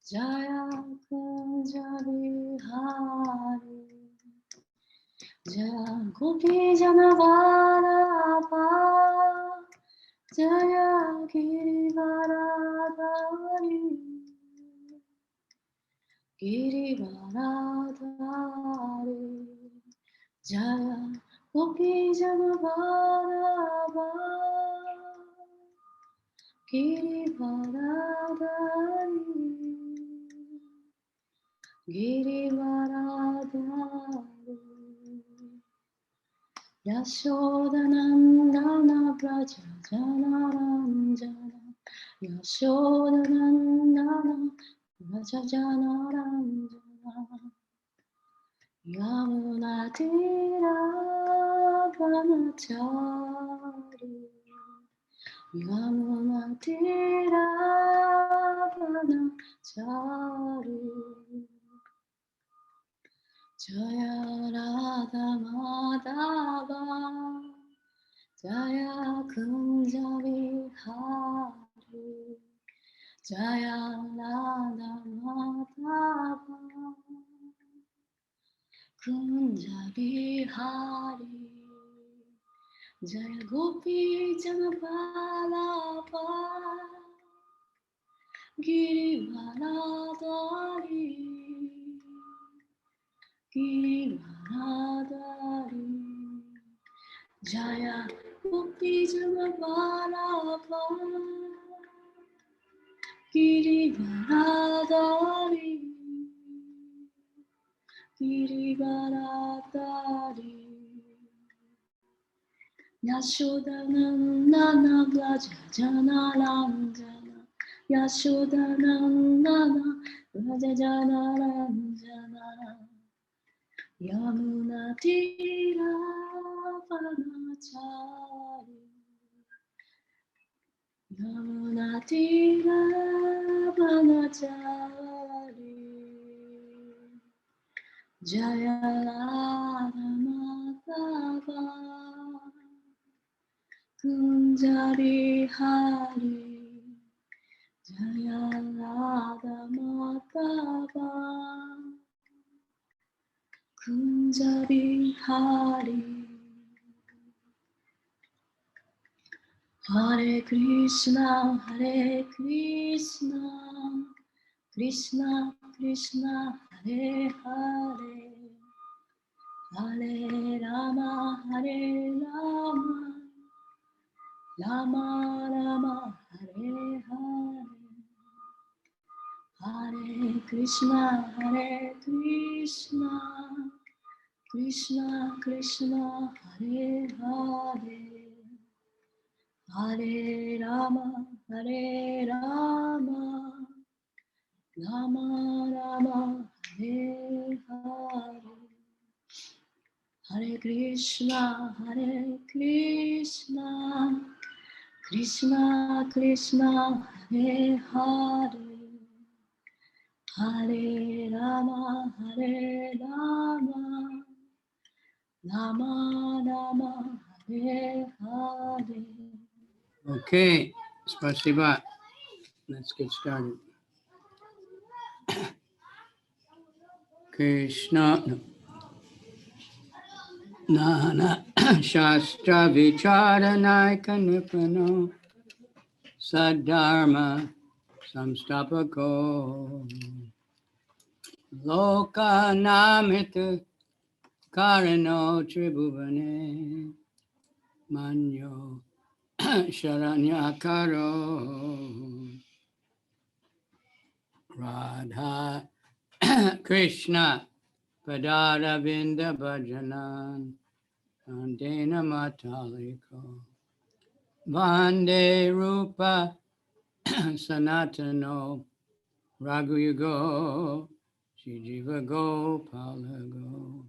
Jaya Kunja Bihari, Jaya Gopi Janavarapa, Jaya Girivaradari, Girivaradari, Jaya Gopi Janavarapa, Girivaradari, Girivaradari, Yashodanandana Braja Janaranjana, Yashodanandana Braja Janaranjana, Yamunatira Vanachari, Yamunatira Vanachari, Jaya Radha Madhava, Jaya Kunja Vihari, Jaya Radha Madhava, Kunja Vihari, Jaya Gopi Janavalapa, Girivaradari, Girivaradari, Jaya Gopi Janavalapa, Girivaradari, Girivaradari, Yashodanandana Braja Janaranjana, Yashodanandana Braja Janaranjana, Yamunatira Vanachari, Yamunatira Vanachari, Jaya Radha Madhava, Kunja Vihari, Jaya Radha Madhava, Kunja Vihari. Hare Krishna, Krishna Krishna, Hare Hare, Hare Rama, Hare Rama, Rama Rama, Hare Hare, Hare Krishna, Krishna Krishna, Hare Hare, Hare Rama, Hare Rama, Rama Rama, Hare Hare, Hare Krishna, Krishna Krishna, Hare Hare, Hare Rama, Rama Rama, Hare Hare. Okay, spasiba. Let's get started. Krishna Nana Shastra Vicharanayaka Nipano Sadharma Samstapako Loka Namita Karano Tribhuvane Manyo Sharanyakaro Radha Krishna Padara Vinda Bhajanan Andena Mataliko Vande Rupa Sanatano Raghuyugo Shijiva Gopalago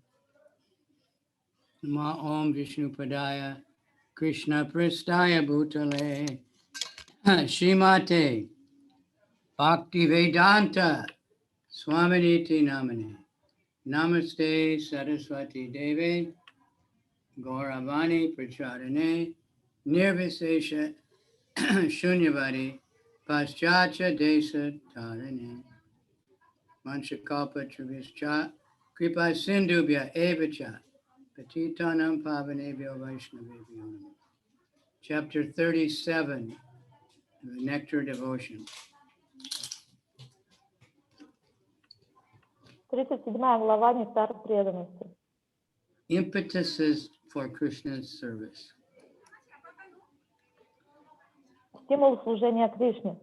Nama Om Vishnu Padaya Krishna Pristaya Bhutale Shrimate Bhakti Vedanta Swaminiti Namane Namaste Saraswati Devi Gauravani Prachadane Nirvisesha Shunyavadi Paschatya Desa Tarane Manchakalpa Travischa, Kripa Sindhubhya Evacha, Patitanam Pavanebhyo Vaishnavebhyo Namo. Chapter 37, the Nectar of Devotion. 37 глава Нектар преданности. Impetuses for Krishna's service. Стимул служения Кришне.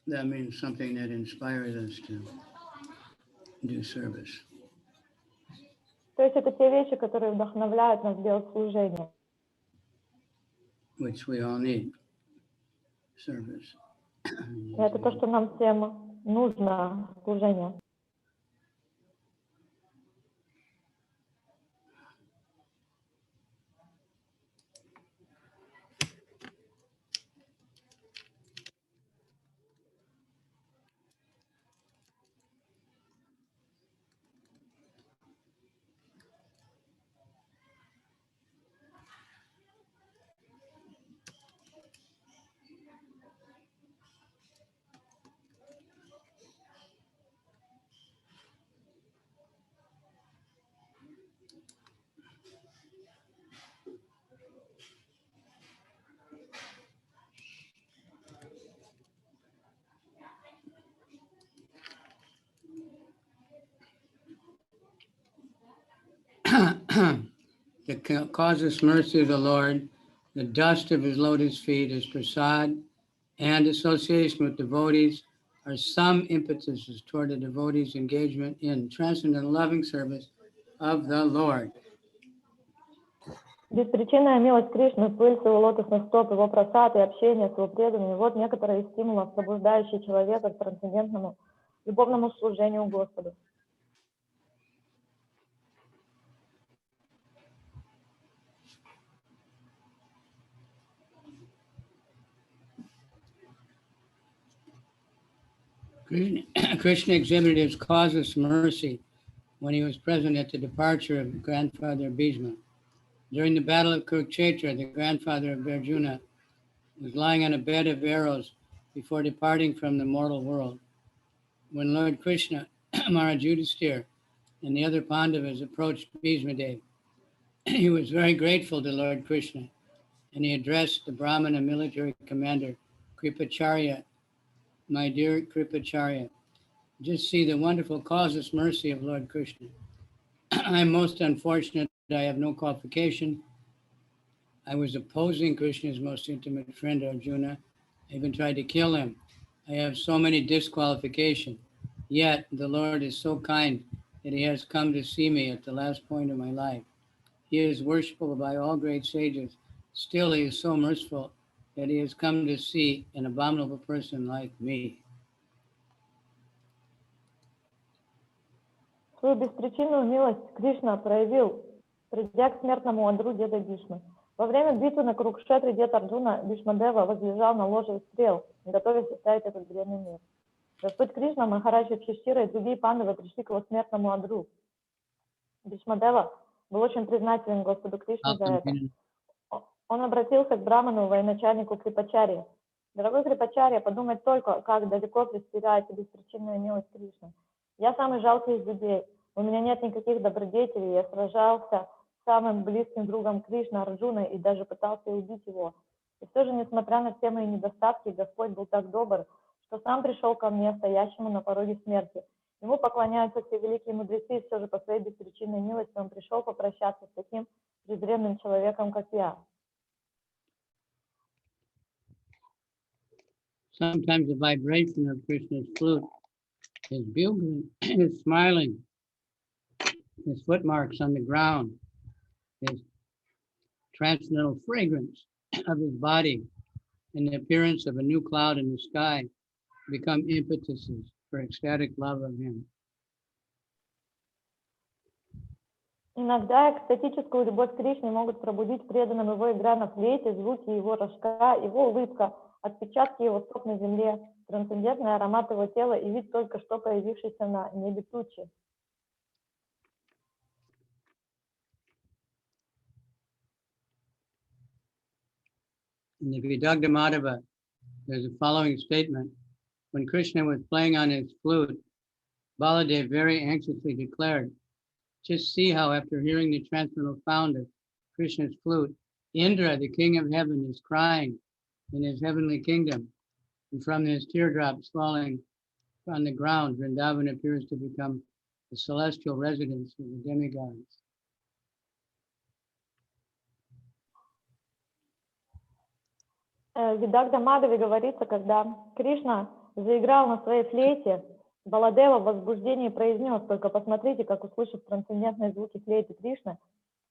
That means something that inspires us to do service. То есть это те вещи, которые вдохновляют нас делать служение. Which we all need. Service. И это то, что нам всем нужно, служение. The causeless mercy of the Lord, the dust of his lotus feet, his prasad, and association with devotees are some impetuses toward a devotee's engagement in transcendental loving service of the Lord. Беспричинная милость Кришны, пыль его лотосных стоп, его просад и общение с его преданными — вот некоторые из стимулов, пробуждающие человека к трансцендентному любовному служению Господу. Krishna exhibited his causeless mercy when he was present at the departure of grandfather Bhishma. During the battle of Kurukshetra, the grandfather of Arjuna was lying on a bed of arrows before departing from the mortal world. When Lord Krishna, Maharaj Yudhisthira, and the other Pandavas approached Bhishma Dev, he was very grateful to Lord Krishna, and he addressed the Brahmana military commander, Kripacharya, my dear Kripacharya. Just see the wonderful causeless mercy of Lord Krishna. I am most unfortunate that I have no qualification. I was opposing Krishna's most intimate friend Arjuna. I even tried to kill him. I have so many disqualifications. Yet the Lord is so kind that he has come to see me at the last point of my life. He is worshipable by all great sages. Still, he is so merciful that he has come to see an abominable person like me. Свою беспричинную милость Кришна проявил, придя к смертному одру деда Бхишмы. Во время битвы на Курукшетре дед Арджуна Бхишмадева возлежал на ложе стрел, готовясь оставить этот бренный мир. Господь Кришна, Махарадж Юдхиштхира и другие пандавы пришли к его смертному одру. Бхишмадева был очень признателен Господу Кришне за это. Он обратился к браману, военачальнику Крипачарье. Дорогой Крипачарье, подумать только, как далеко простирается беспричинная милость Кришны. Я самый жалкий из людей. У меня нет никаких добродетелей. Я сражался с самым близким другом Кришны, Арджуной, и даже пытался убить его. И все же, несмотря на все мои недостатки, Господь был так добр, что сам пришел ко мне, стоящему на пороге смерти. Ему поклоняются все великие мудрецы, и все же по своей беспричинной милости он пришел попрощаться с таким презренным человеком, как я. Sometimes the vibration of Krishna's flute is bugling, is smiling, his footmarks on the ground, his transcendental fragrance of his body, and the appearance of a new cloud in the sky become impetuses for ecstatic love of him. Иногда экстатическую любовь к Кришне могут пробудить преданным его игра на флейте, звуки его рожка, его улыбка, отпечатки его стоп на земле, трансцендентный аромат его тела и вид только что появившийся на небе тучи. In the Vidagdha Madhava, there's a following statement When Krishna was playing on his flute, Baladev very anxiously declared, "Just see how after hearing the transcendental sound of Krishna's flute, Indra, the king of heaven, is crying in his heavenly kingdom. And from his teardrops falling on the ground, Vrindavan appears to become the celestial residence of the demigods." В Видагда Мадхаве говорится, когда Кришна заиграл на своей флейте, Баладева в возбуждении произнес: «Только посмотрите, как, услышав трансцендентные звуки флейты Кришны,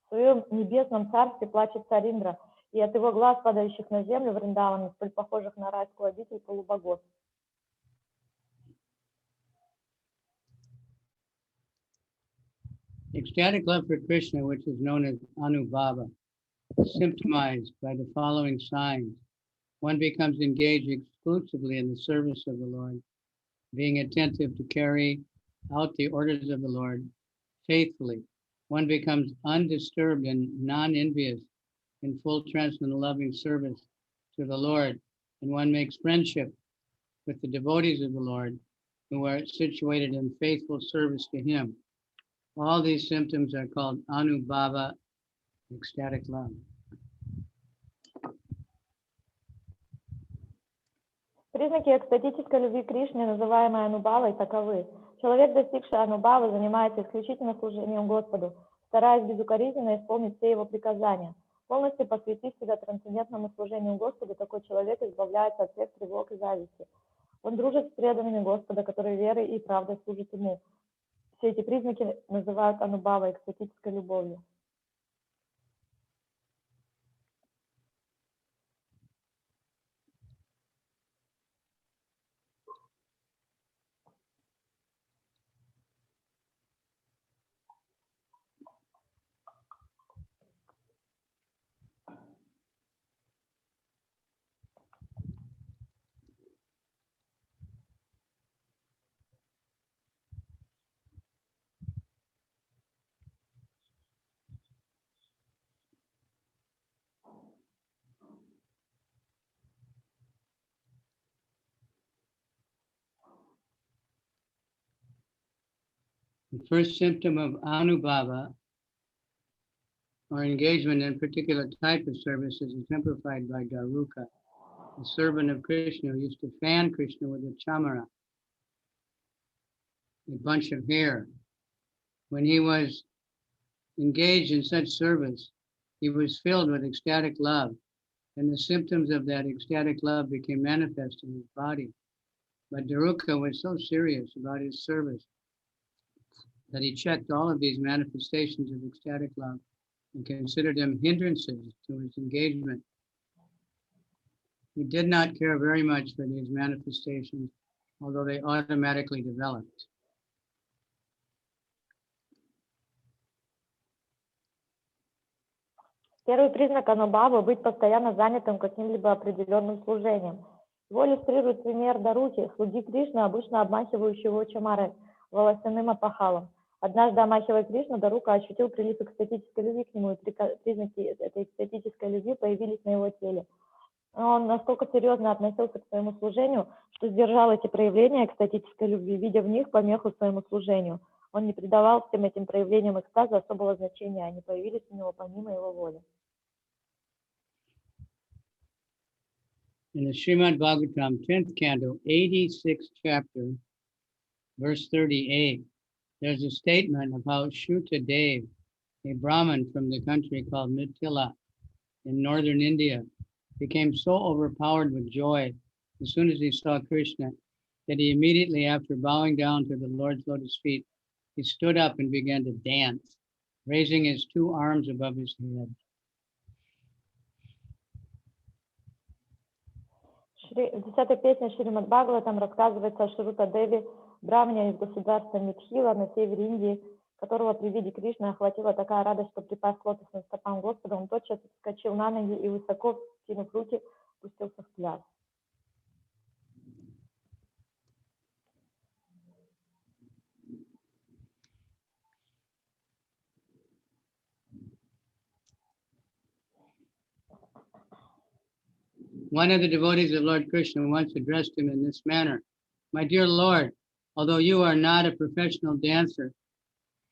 в своем небесном царстве плачет царь Индра, и от его глаз, падающих на землю Вриндавана, столь похожих на райскую обитель полубогов». Ecstatic love for Krishna, which is known as Anubhava, is symptomized by the following signs. One becomes engaged exclusively in the service of the Lord, being attentive to carry out the orders of the Lord faithfully. One becomes undisturbed and non-envious in full transcendental loving service to the Lord, and one makes friendship with the devotees of the Lord who are situated in faithful service to Him. All these symptoms are called Anubhava, ecstatic love. Признаки экстатической любви к Кришне, называемой анубавой, таковы. Человек, достигший анубавы, занимается исключительно служением Господу, стараясь безукоризненно исполнить все его приказания. Полностью посвятив себя трансцендентному служению Господу, такой человек избавляется от всех тревог и зависти. Он дружит с преданными Господа, которые верой и правдой служат Ему. Все эти признаки называют анубавой, экстатической любовью. The first symptom of Anubhava, or engagement in a particular type of service, is exemplified by Daruka, the servant of Krishna who used to fan Krishna with a chamara, a bunch of hair. When he was engaged in such service, he was filled with ecstatic love, and the symptoms of that ecstatic love became manifest in his body. But Daruka was so serious about his service that he checked all of these manifestations of ecstatic love and considered them hindrances to his engagement. He did not care very much for these manifestations, although they automatically developed. Первый признак анубавы – быть постоянно занятым каким-либо определенным служением. Его иллюстрирует пример Дарухи, слуги Кришны, обычно обмахивающего чамарой, волосяным опахалом. Однажды, омахивая Кришну, Дарука ощутил прилив экстатической любви к нему, и признаки этой экстатической любви появились на его теле. Он настолько серьезно относился к своему служению, что сдержал эти проявления экстатической любви, видя в них помеху своему служению. Он не придавал всем этим проявлениям экстаза особого значения, они появились у него помимо его воли. In the Srimad Bhagavatam 10th canto, 86th chapter, verse 38, there's a statement of how Shuta Dev, a Brahmin from the country called Mithila in northern India, became so overpowered with joy as soon as he saw Krishna that he immediately, after bowing down to the Lord's lotus feet, he stood up and began to dance, raising his two arms above his head. В 10-й песне Шримад Бхагаватам рассказывается о Шрута Деви, брамане из государства Митхила на севере Индии, которого при виде Кришны охватила такая радость, что, припав к лотосным стопам Господа, он тотчас вскочил на ноги и, высоко вскинув руки, пустился в пляс. One of the devotees of Lord Krishna once addressed him in this manner: My dear Lord, although you are not a professional dancer,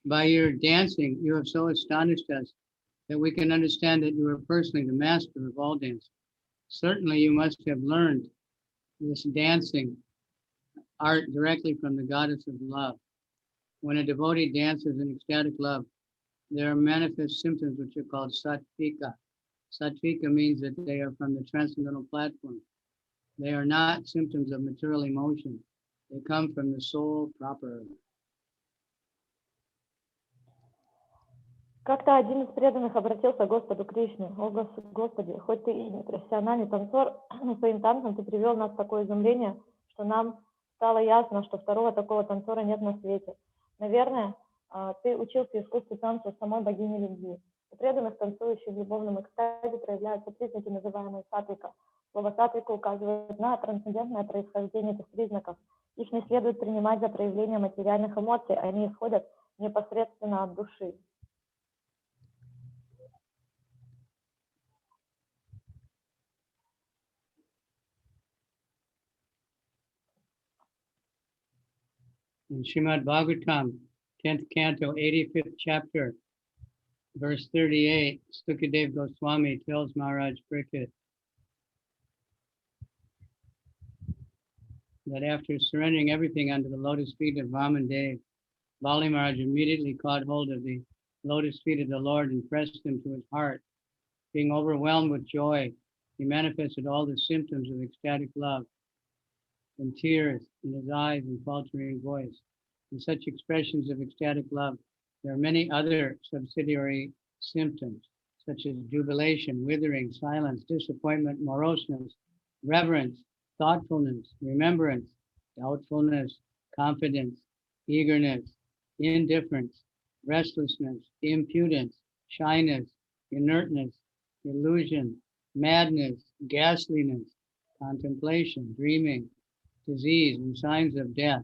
by your dancing, you have so astonished us that we can understand that you are personally the master of all dancing. Certainly you must have learned this dancing art directly from the goddess of love. When a devotee dances in ecstatic love, there are manifest symptoms which are called sattvika. Sattvika means that they are from the transcendental platform. They are not symptoms of material emotion. They come from the soul proper. Как-то один из преданных обратился к Господу Кришне: «О Господи, хоть ты и не профессиональный танцор, но своим танцем ты привел нас в такое изумление, что нам стало ясно, что второго такого танцора нет на свете. Наверное, ты учился искусству танца у самой богини любви». У преданных, танцующих в любовном экстазе, проявляются признаки, называемые сатвика. Слово сатвика указывает на трансцендентное происхождение этих признаков. Их не следует принимать за проявление материальных эмоций, они исходят непосредственно от души. In Srimad Bhagavatam, 10th canto, 85th chapter, verse 38, Sukadev Goswami tells Maharaj Parikshit that after surrendering everything under the lotus feet of Vaman Dev, Bali Maharaj immediately caught hold of the lotus feet of the Lord and pressed them to his heart. Being overwhelmed with joy, he manifested all the symptoms of ecstatic love, and tears in his eyes and faltering voice. In such expressions of ecstatic love, there are many other subsidiary symptoms, such as jubilation, withering, silence, disappointment, moroseness, reverence, thoughtfulness, remembrance, doubtfulness, confidence, eagerness, indifference, restlessness, impudence, shyness, inertness, illusion, madness, ghastliness, contemplation, dreaming, disease, and signs of death.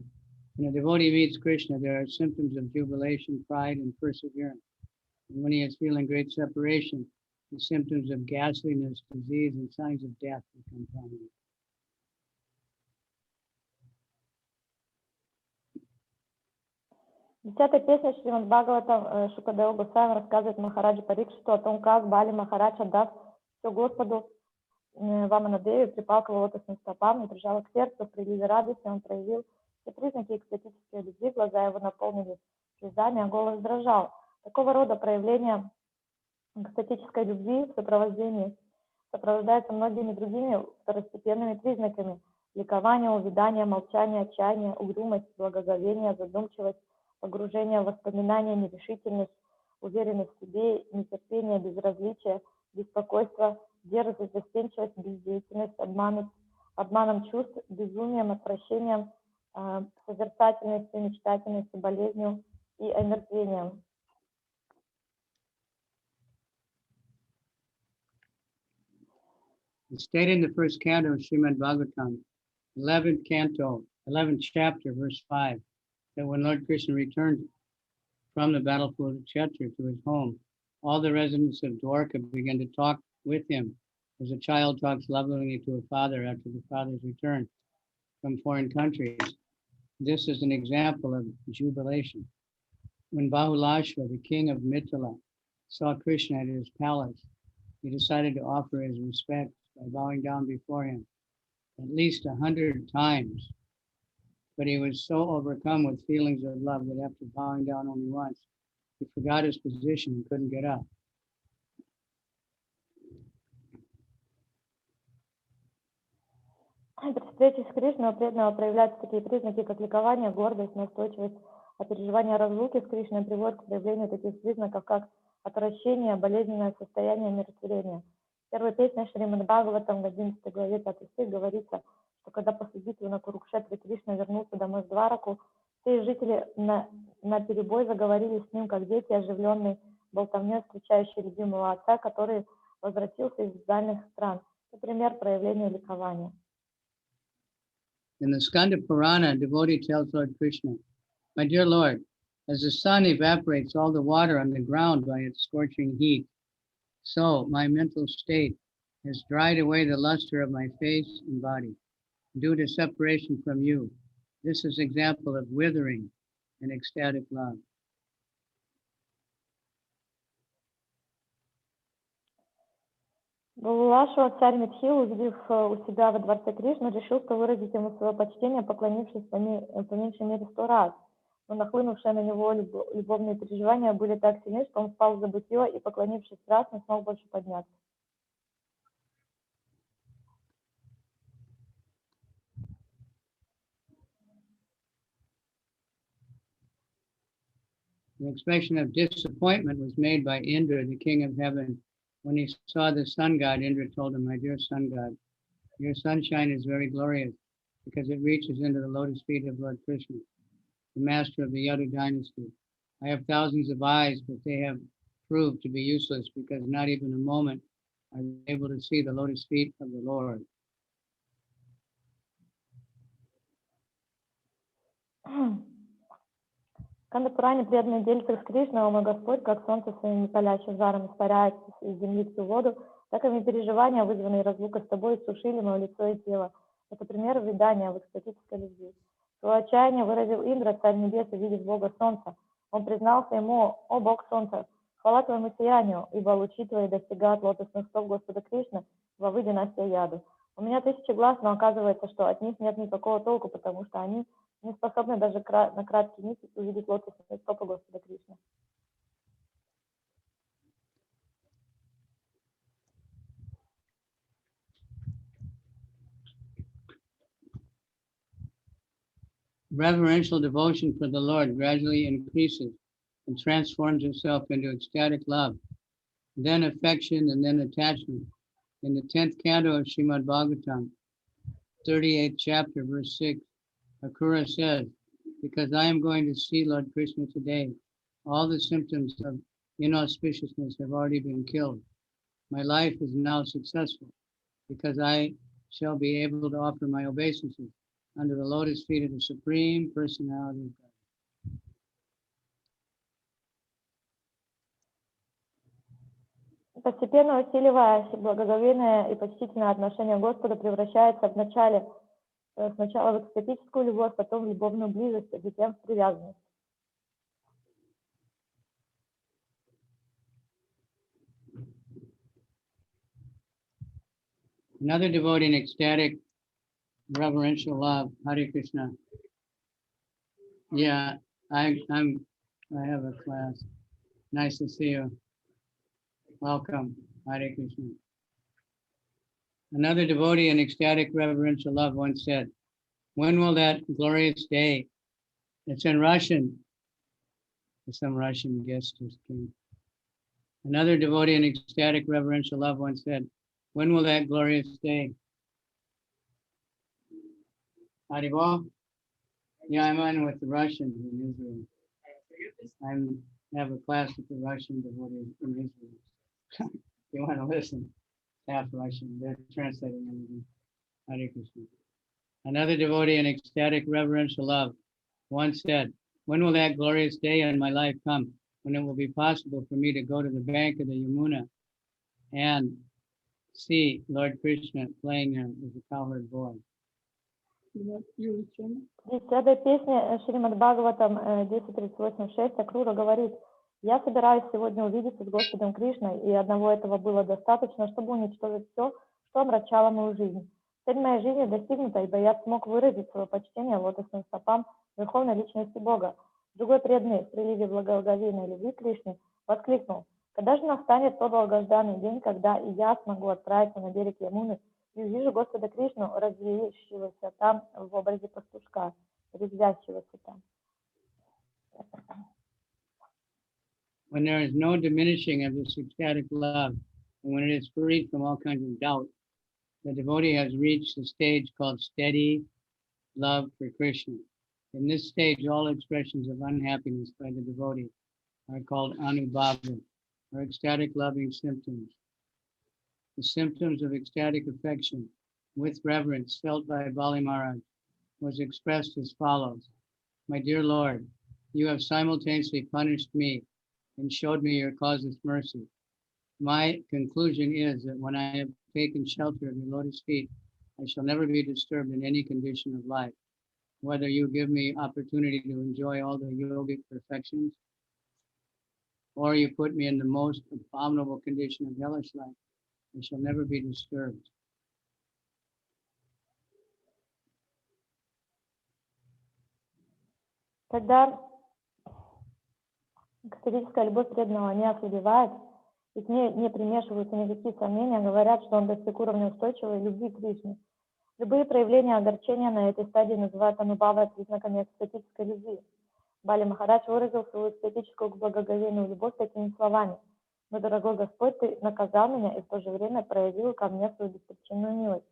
When a devotee meets Krishna, there are symptoms of jubilation, pride, and perseverance. And when he is feeling great separation, the symptoms of ghastliness, disease, and signs of death become prominent. Десятая песня Шримад Бхагаватам Шукадева Госвами рассказывает Махараджи Парикшиту о том, как Бали Махарадж, отдав все Господу Ваманадеве, припал к его лотосным стопам и прижал к сердцу. В приливе радости он проявил все признаки экстатической любви, глаза его наполнились слезами, а голос дрожал. Такого рода проявление экстатической любви в сопровождении сопровождается многими другими второстепенными признаками: ликование, увядание, молчание, отчаяние, угрюмость, благоговение, задумчивость, погружение в воспоминания, нерешительность, уверенность в себе, нетерпение, безразличие, беспокойство, дерзость, застенчивость, бездеятельность, обманом чувств, безумием, отвращением, созерцательностью, мечтательностью, болезнью и омертвением. It's stated in the first canto of Srimad Bhagavatam, 11th canto, 11th chapter, verse 5, that when Lord Krishna returned from the battlefield of Kshetra to his home, all the residents of Dwarka began to talk with him as a child talks lovingly to a father after the father's return from foreign countries. This is an example of jubilation. When Bahulashva, the king of Mithila, saw Krishna at his palace, he decided to offer his respects by bowing down before him at least 100 times. But he was so overcome with feelings of love that after bowing down only once, he forgot his position and couldn't get up. При встрече с Кришной у преданного проявляются такие признаки, как ликование, гордость, настойчивость, а переживание разлуки с Кришной приводит к проявлению таких признаков, как отвращение, болезненное состояние, умиротворение. В первой песне Шримад Бхагаватам в 11 главе 5 стих говорится, что когда после битвы на Курукшетре Кришна вернулся домой в Двараку, все жители на перебой заговорили с ним, как дети, оживленные болтовней, встречающие любимого отца, который возвратился из дальних стран. Это пример проявления ликования. In the Skanda Purana, a devotee tells Lord Krishna, "My dear Lord, as the sun evaporates all the water on the ground by its scorching heat, so my mental state has dried away the luster of my face and body due to separation from you. This is example of withering in ecstatic love. Лашва, царь Митхил, увидев у себя во дворце Кришны, решил, что выразить ему свое почтение, поклонившись по меньшей мере 100 раз. Но нахлынувшие на него любовные переживания были так сильны, что он впал в забытье и, поклонившись раз, не смог больше подняться. The expression of disappointment was made by Indra, the king of heaven. When he saw the sun god, Indra told him, "My dear sun god, your sunshine is very glorious because it reaches into the lotus feet of Lord Krishna, the master of the Yadu dynasty. I have thousands of eyes, but they have proved to be useless because not even a moment are they able to see the lotus feet of the Lord." В Кандапуране преданный делится с Кришной, о мой Господь, как солнце своим непалящим жаром испаряет из земли всю воду, так и мои переживания, вызванные разлукой с тобой, сушили мое лицо и тело. Это пример видания в экстатической любви. Свое отчаяние выразил Индра, царь небес, увидев Бога Солнца. Он признался ему: «О Бог Солнца, хвала твоему сиянию, ибо лучи твои достигают лотосных стоп Господа Кришны, главы династии Яду. У меня 1000 глаз, но оказывается, что от них нет никакого толку, потому что они не способны даже на краткий миг увидеть лотосные стопы Господа Кришны». Reverential devotion for the Lord gradually increases and transforms itself into ecstatic love, then affection, and then attachment. In the 10th canto of Srimad Bhagavatam, 38th chapter, verse 6, Akura says, "Because I am going to see Lord Krishna today, all the symptoms of inauspiciousness have already been killed. My life is now successful because I shall be able to offer my obeisances under the lotus feet of the Supreme Personality of God." Постепенно усиливаясь, благоговейное и почтительное отношение к Господу превращается сначала в экстатическую любовь, потом в любовную близость, а затем в привязанность. Another devotee in ecstatic reverential love, Hare Krishna. Yeah, I have a class. Nice to see you. Welcome, Hare Krishna. Another devotee in ecstatic reverential love once said, "When will that glorious day?" It's in Russian. Some Russian guest just came. Another devotee in ecstatic reverential love once said, "When will that glorious day?" Haribol? Yeah, I'm on with the Russians in Israel. I have a class with the Russian devotees in Israel. If you want to listen, half Russian, they're translating everything. Hare Krishna. Another devotee in ecstatic reverential love once said, "When will that glorious day in my life come when it will be possible for me to go to the bank of the Yamuna and see Lord Krishna playing there as a cowherd boy?" В 10-й песне Шримад Бхагаватам 10.38.6 Акрура говорит: «Я собираюсь сегодня увидеться с Господом Кришной, и одного этого было достаточно, чтобы уничтожить все, что омрачало мою жизнь. Цель моей жизни достигнута, ибо я смог выразить свое почтение лотосным стопам Верховной Личности Бога». Другой преданный в приливе благоговейной любви к Кришне воскликнул: «Когда же настанет тот долгожданный день, когда и я смогу отправиться на берег Ямуны и увижу Господа Кришну, развеявшегося там в образе пастушка, резвящегося там». When there is no diminishing of this ecstatic love, and when it is freed from all kinds of doubt, the devotee has reached the stage called steady love for Krishna. In this stage, all expressions of unhappiness by the devotee are called anubhava, or ecstatic loving symptoms. The symptoms of ecstatic affection with reverence felt by Bali Maharaj was expressed as follows: "My dear Lord, you have simultaneously punished me and showed me your causeless mercy. My conclusion is that when I have taken shelter of your lotus feet, I shall never be disturbed in any condition of life. whether you give me opportunity to enjoy all the yogic perfections, or you put me in the most abominable condition of hellish life, I shall never be disturbed. Когда католическая любовь преданного не ослабевает, и к ней не примешиваются никакие сомнения, говорят, что он достиг уровня устойчивой любви к Кришне. Любые проявления огорчения на этой стадии называют анубхавой признаками экстатической любви. Бали Махарадж выразил свою эстетическую к благоговению любовь такими словами: «Но, дорогой Господь, Ты наказал меня и в то же время проявил ко мне свою беспричинную милость.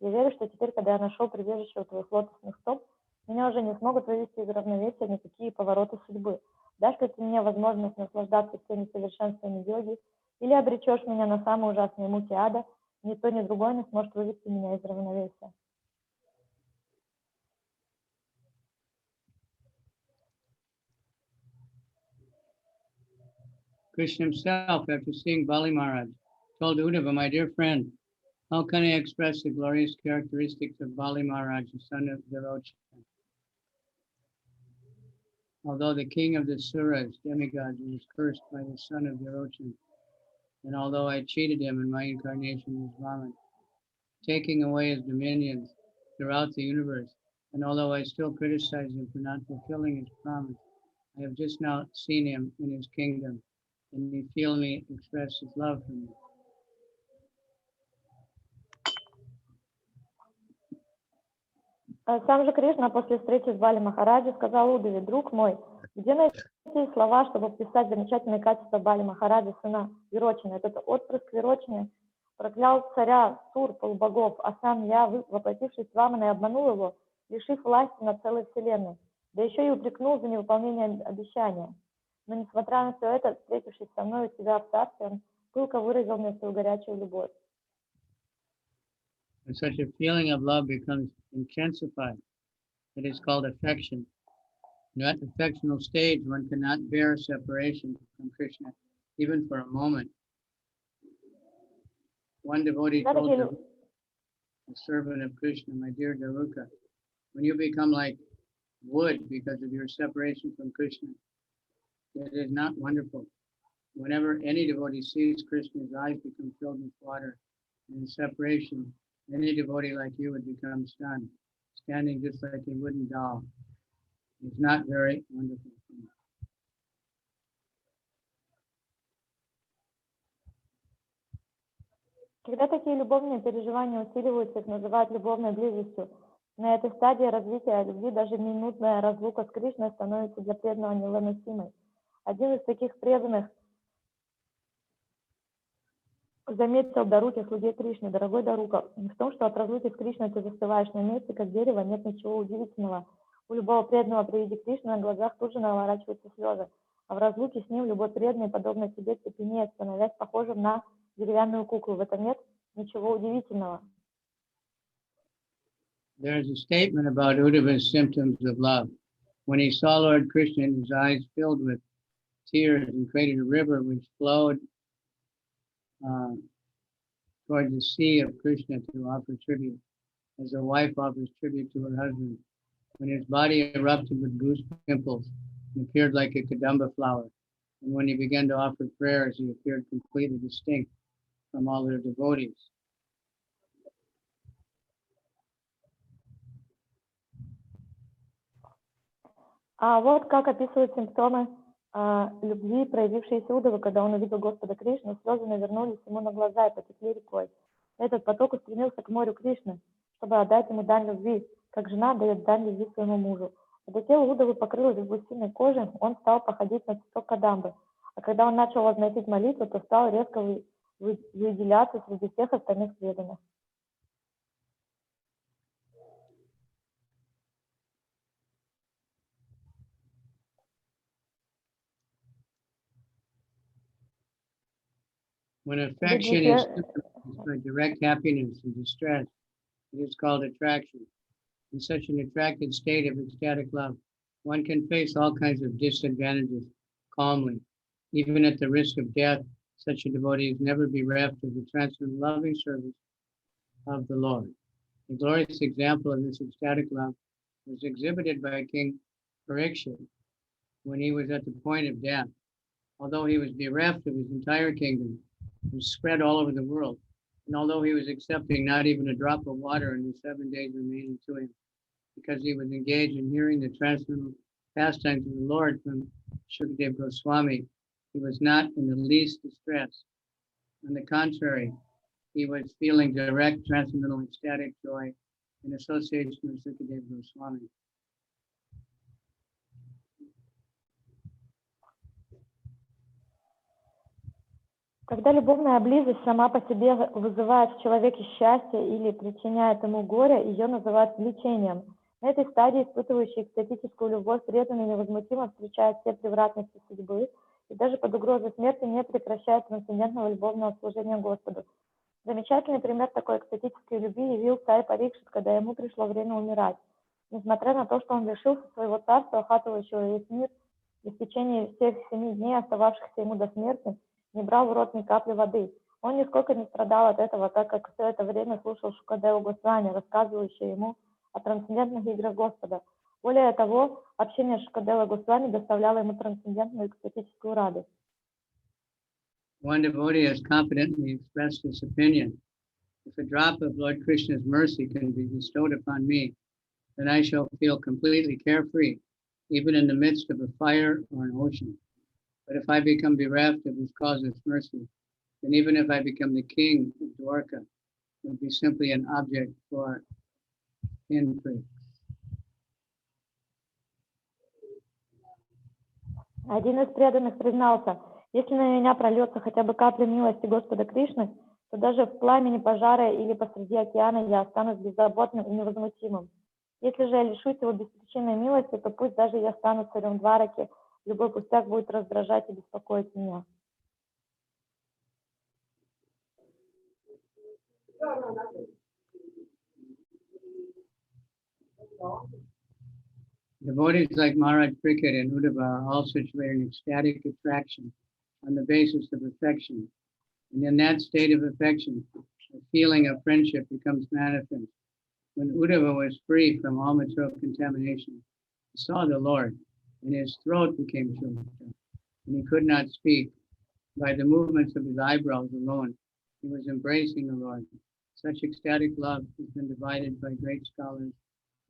Я верю, что теперь, когда я нашел прибежище у Твоих лотосных стоп, меня уже не смогут вывести из равновесия никакие повороты судьбы. Дашь ли Ты мне возможность наслаждаться всеми совершенствами йоги, или обречешь меня на самые ужасные муки ада, ни то, ни другое не сможет вывести меня из равновесия». Krishna himself, after seeing Bali Maharaj, told Uddhava, my dear friend, how can I express the glorious characteristics of Bali Maharaj, the son of Devotion? Although the king of the Suras, demigods, was cursed by the son of Devotion, and although I cheated him in my incarnation as Brahman, taking away his dominions throughout the universe, and although I still criticize him for not fulfilling his promise, I have just now seen him in his kingdom, and he feel me express his love for me. Сам же Кришна после встречи с Бали Махараджи сказал Удаве: «Друг мой, где найти слова, чтобы описать замечательные качества Бали Махараджи, сына Вирочина? Этот отпрыск Вирочина проклял царя Сур, полубогов, а сам я, воплотившись в Вамана, и обманул его, лишив власти над целой вселенной, да еще и упрекнул за невыполнение обещания. Но несмотря на все это, встретившись со мной у тебя в царстве, он пылко выразил мне свою горячую любовь». And such a feeling of love becomes intensified. It is called affection. And at the affectional stage, one cannot bear separation from Krishna, even for a moment. One devotee told a servant of Krishna, my dear Daruka, when you become like wood because of your separation from Krishna, it is not wonderful. Whenever any devotee sees Krishna, his eyes become filled with water. And in separation, any devotee like you would become stunned, standing just like a wooden doll. It's not very wonderful. Когда такие любовные переживания усиливаются, их называют любовной близостью. На этой стадии развития любви даже минутная разлука с Кришной становится для преданного невыносимой. Один из таких преданных заметил Даруке, слуге Кришны: «Дорогой Дарука, в том, что от разлуки с Кришной ты застываешь на месте, как дерево, нет ничего удивительного. У любого преданного при виде Кришны на глазах тут же наворачиваются слезы, а в разлуке с ним любой преданный, подобно тебе, цепенеет, становясь похожим на деревянную куклу. В этом нет ничего удивительного». There is a statement about Uddhava's symptoms of love. When he saw Lord Krishna, his eyes filled with tears and created a river which flowed towards the sea of Krishna to offer tribute, as a wife offers tribute to her husband. When his body erupted with goose pimples and appeared like a kadamba flower, and when he began to offer prayers, he appeared completely distinct from all their devotees. А вот как описывают симптомы любви, проявившиеся Удавы, когда он увидел Господа Кришну. Слезы навернулись ему на глаза и потекли рекой. Этот поток устремился к морю Кришны, чтобы отдать ему дань любви, как жена дает дань любви своему мужу. Когда тело Удавы покрылось гусиной кожей, он стал походить на цветок кадамбы. А когда он начал возносить молитву, то стал резко выделяться среди всех остальных преданных. When affection is supervised by direct happiness and distress, it is called attraction. In such an attracted state of ecstatic love, one can face all kinds of disadvantages calmly. Even at the risk of death, such a devotee is never bereft of the transcendent loving service of the Lord. A glorious example of this ecstatic love was exhibited by King Parikshit when he was at the point of death. Although he was bereft of his entire kingdom, it was spread all over the world. And although he was accepting not even a drop of water in the 7 days remaining to him, because he was engaged in hearing the transcendental pastimes of the Lord from Shukadeva Goswami, he was not in the least distressed. On the contrary, he was feeling direct transcendental ecstatic joy in association with Shukadeva Goswami. Когда любовная близость сама по себе вызывает в человеке счастье или причиняет ему горе, ее называют влечением. На этой стадии испытывающий экстатическую любовь преданный невозмутимо встречает все превратности судьбы и даже под угрозой смерти не прекращает трансцендентного любовного служения Господу. Замечательный пример такой экстатической любви явил царь Парикшит, когда ему пришло время умирать. Несмотря на то, что он лишился своего царства, охватывающего весь мир, и в течение всех 7 дней, остававшихся ему до смерти, не брал в рот ни капли воды. Он нисколько не страдал от этого, так как все это время слушал Шукадеву Госвами, рассказывающего ему о трансцендентных играх Господа. Более того, общение с Шукадевой Госвами доставляло ему трансцендентную экстатическую радость. One devotee has confidently expressed this opinion. If a drop of Lord Krishna's mercy can be bestowed upon me, then I shall feel completely carefree, even in the midst of a fire or an ocean. But if I become bereft of his causeless mercy, then even if I become the king of Dwarka, it would be simply an object for intrigue. Один из преданных признался: если на меня прольется хотя бы капля милости Господа Кришны, то даже в пламени пожара или посреди океана я останусь беззаботным и невозмутимым. Если же я лишусь его беспричинной милости, то пусть даже я стану царем Двараки, любой пустяк будет раздражать и беспокоить меня. Devotees like Maharaj Parikshit and Uddhava are all situated in ecstatic attraction on the basis of affection. And in that state of affection, a feeling of friendship becomes manifest. When Uddhava was free from all material contamination, he saw the Lord, and his throat became choked up, and he could not speak. By the movements of his eyebrows alone, he was embracing the Lord. Such ecstatic love has been divided by great scholars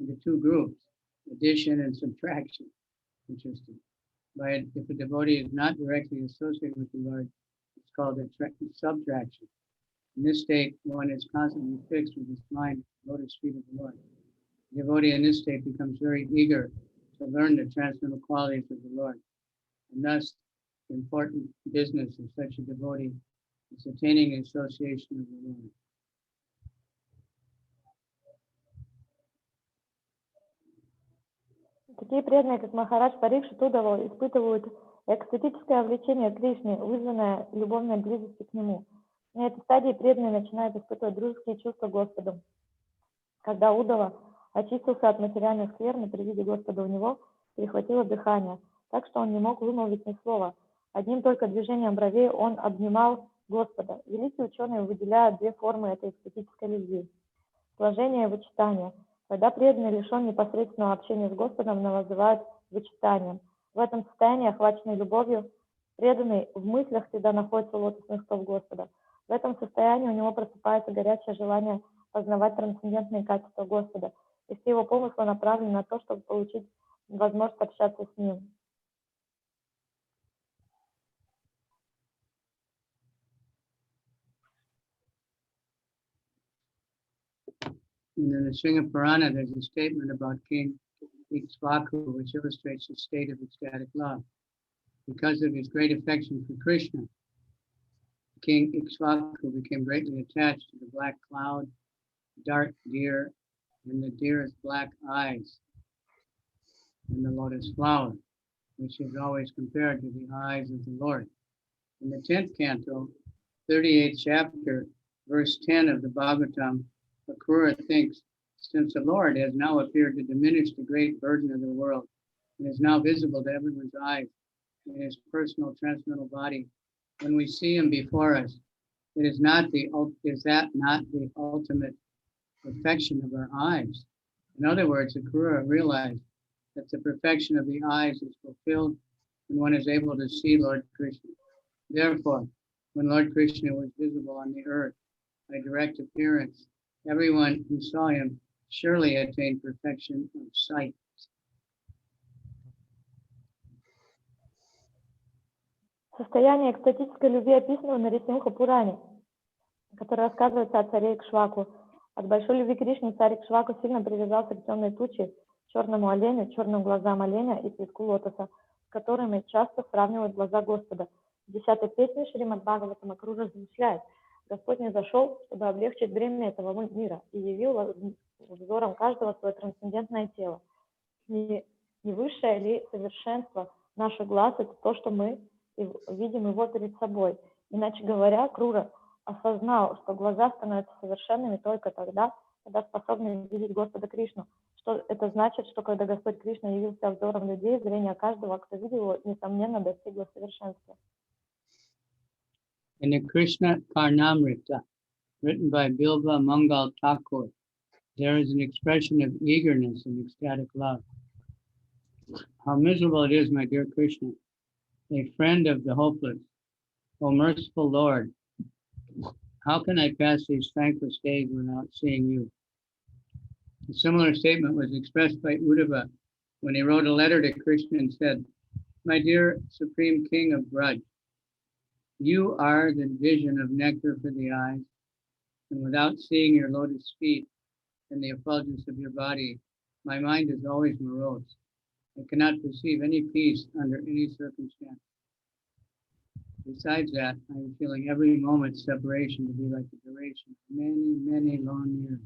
into 2 groups, addition and subtraction. Interesting. If a devotee is not directly associated with the Lord, it's called subtraction. In this state, one is constantly fixed with his mind at the lotus feet of the Lord. The devotee in this state becomes very eager to learn the transcendental qualities of the Lord. And thus, the important business of such a devotee is attaining the association of the Lord. Такие преданные, как Махарадж Парикшит, Уддава, испытывают экстатическое влечение к Кришне, вызванное любовной близостью к нему. На этой стадии преданные начинают испытывать дружеские чувства к Господу. Когда Уддава очистился от материальных скверн, при виде Господа у него перехватило дыхание, так что он не мог вымолвить ни слова. Одним только движением бровей он обнимал Господа. Великие ученые выделяют 2 формы этой экстатической любви – сложение и вычитание. Когда преданный лишен непосредственного общения с Господом, его называют вычитанием. В этом состоянии, охваченный любовью, преданный в мыслях всегда находится у лотосных стоп Господа. В этом состоянии у него просыпается горячее желание познавать трансцендентные качества Господа, и все его помыслы направлены на то, чтобы получить возможность общаться с Ним. In the Nrsimha Purana, there's a statement about King Ikshvaku, which illustrates the state of ecstatic love. Because of his great affection for Krishna, King Ikshvaku became greatly attached to the black cloud, dark deer, and the deer's black eyes, and the lotus flower, which is always compared to the eyes of the Lord. In the 10th canto, 38th chapter, verse 10 of the Bhagavatam, Akrura thinks, since the Lord has now appeared to diminish the great burden of the world and is now visible to everyone's eyes in his personal transcendental body, when we see him before us, is that not the ultimate perfection of our eyes? In other words, Akrura realized that the perfection of the eyes is fulfilled when one is able to see Lord Krishna. Therefore, when Lord Krishna was visible on the earth by direct appearance, everyone who saw him surely attained perfection of sight. Состояние экстатической любви описано в Нарисимха Пуране, которое рассказывается о царе Икшваку. От большой любви к Кришне царь Икшваку сильно привязался к темной туче, черному оленю, черным глазам оленя и цветку лотоса, с которыми часто сравнивают глаза Господа. В 10-й песне Шримад Бхагаватам Акрура размышляет: Господь не зашел, чтобы облегчить бремя этого мира, и явил взором каждого свое трансцендентное тело. Не высшее ли совершенство наших глаз — это то, что мы видим его перед собой. Иначе говоря, Акрура осознал, что глаза становятся совершенными только тогда, когда способны видеть Господа Кришну. Что это значит, что когда Господь Кришна явился взором людей, зрение каждого, кто видел его, несомненно, достигло совершенства. In the Krishna Karnamrita, written by Bilva Mangal Thakur, there is an expression of eagerness and ecstatic love. How miserable it is, my dear Krishna, a friend of the hopeless, O merciful Lord, how can I pass these thankless days without seeing you? A similar statement was expressed by Uddhava when he wrote a letter to Krishna and said, My dear Supreme King of Braj, you are the vision of nectar for the eyes, and without seeing your lotus feet and the effulgence of your body, my mind is always morose. I cannot perceive any peace under any circumstance. Besides that, I am feeling every moment's separation to be like the duration of many, many long years.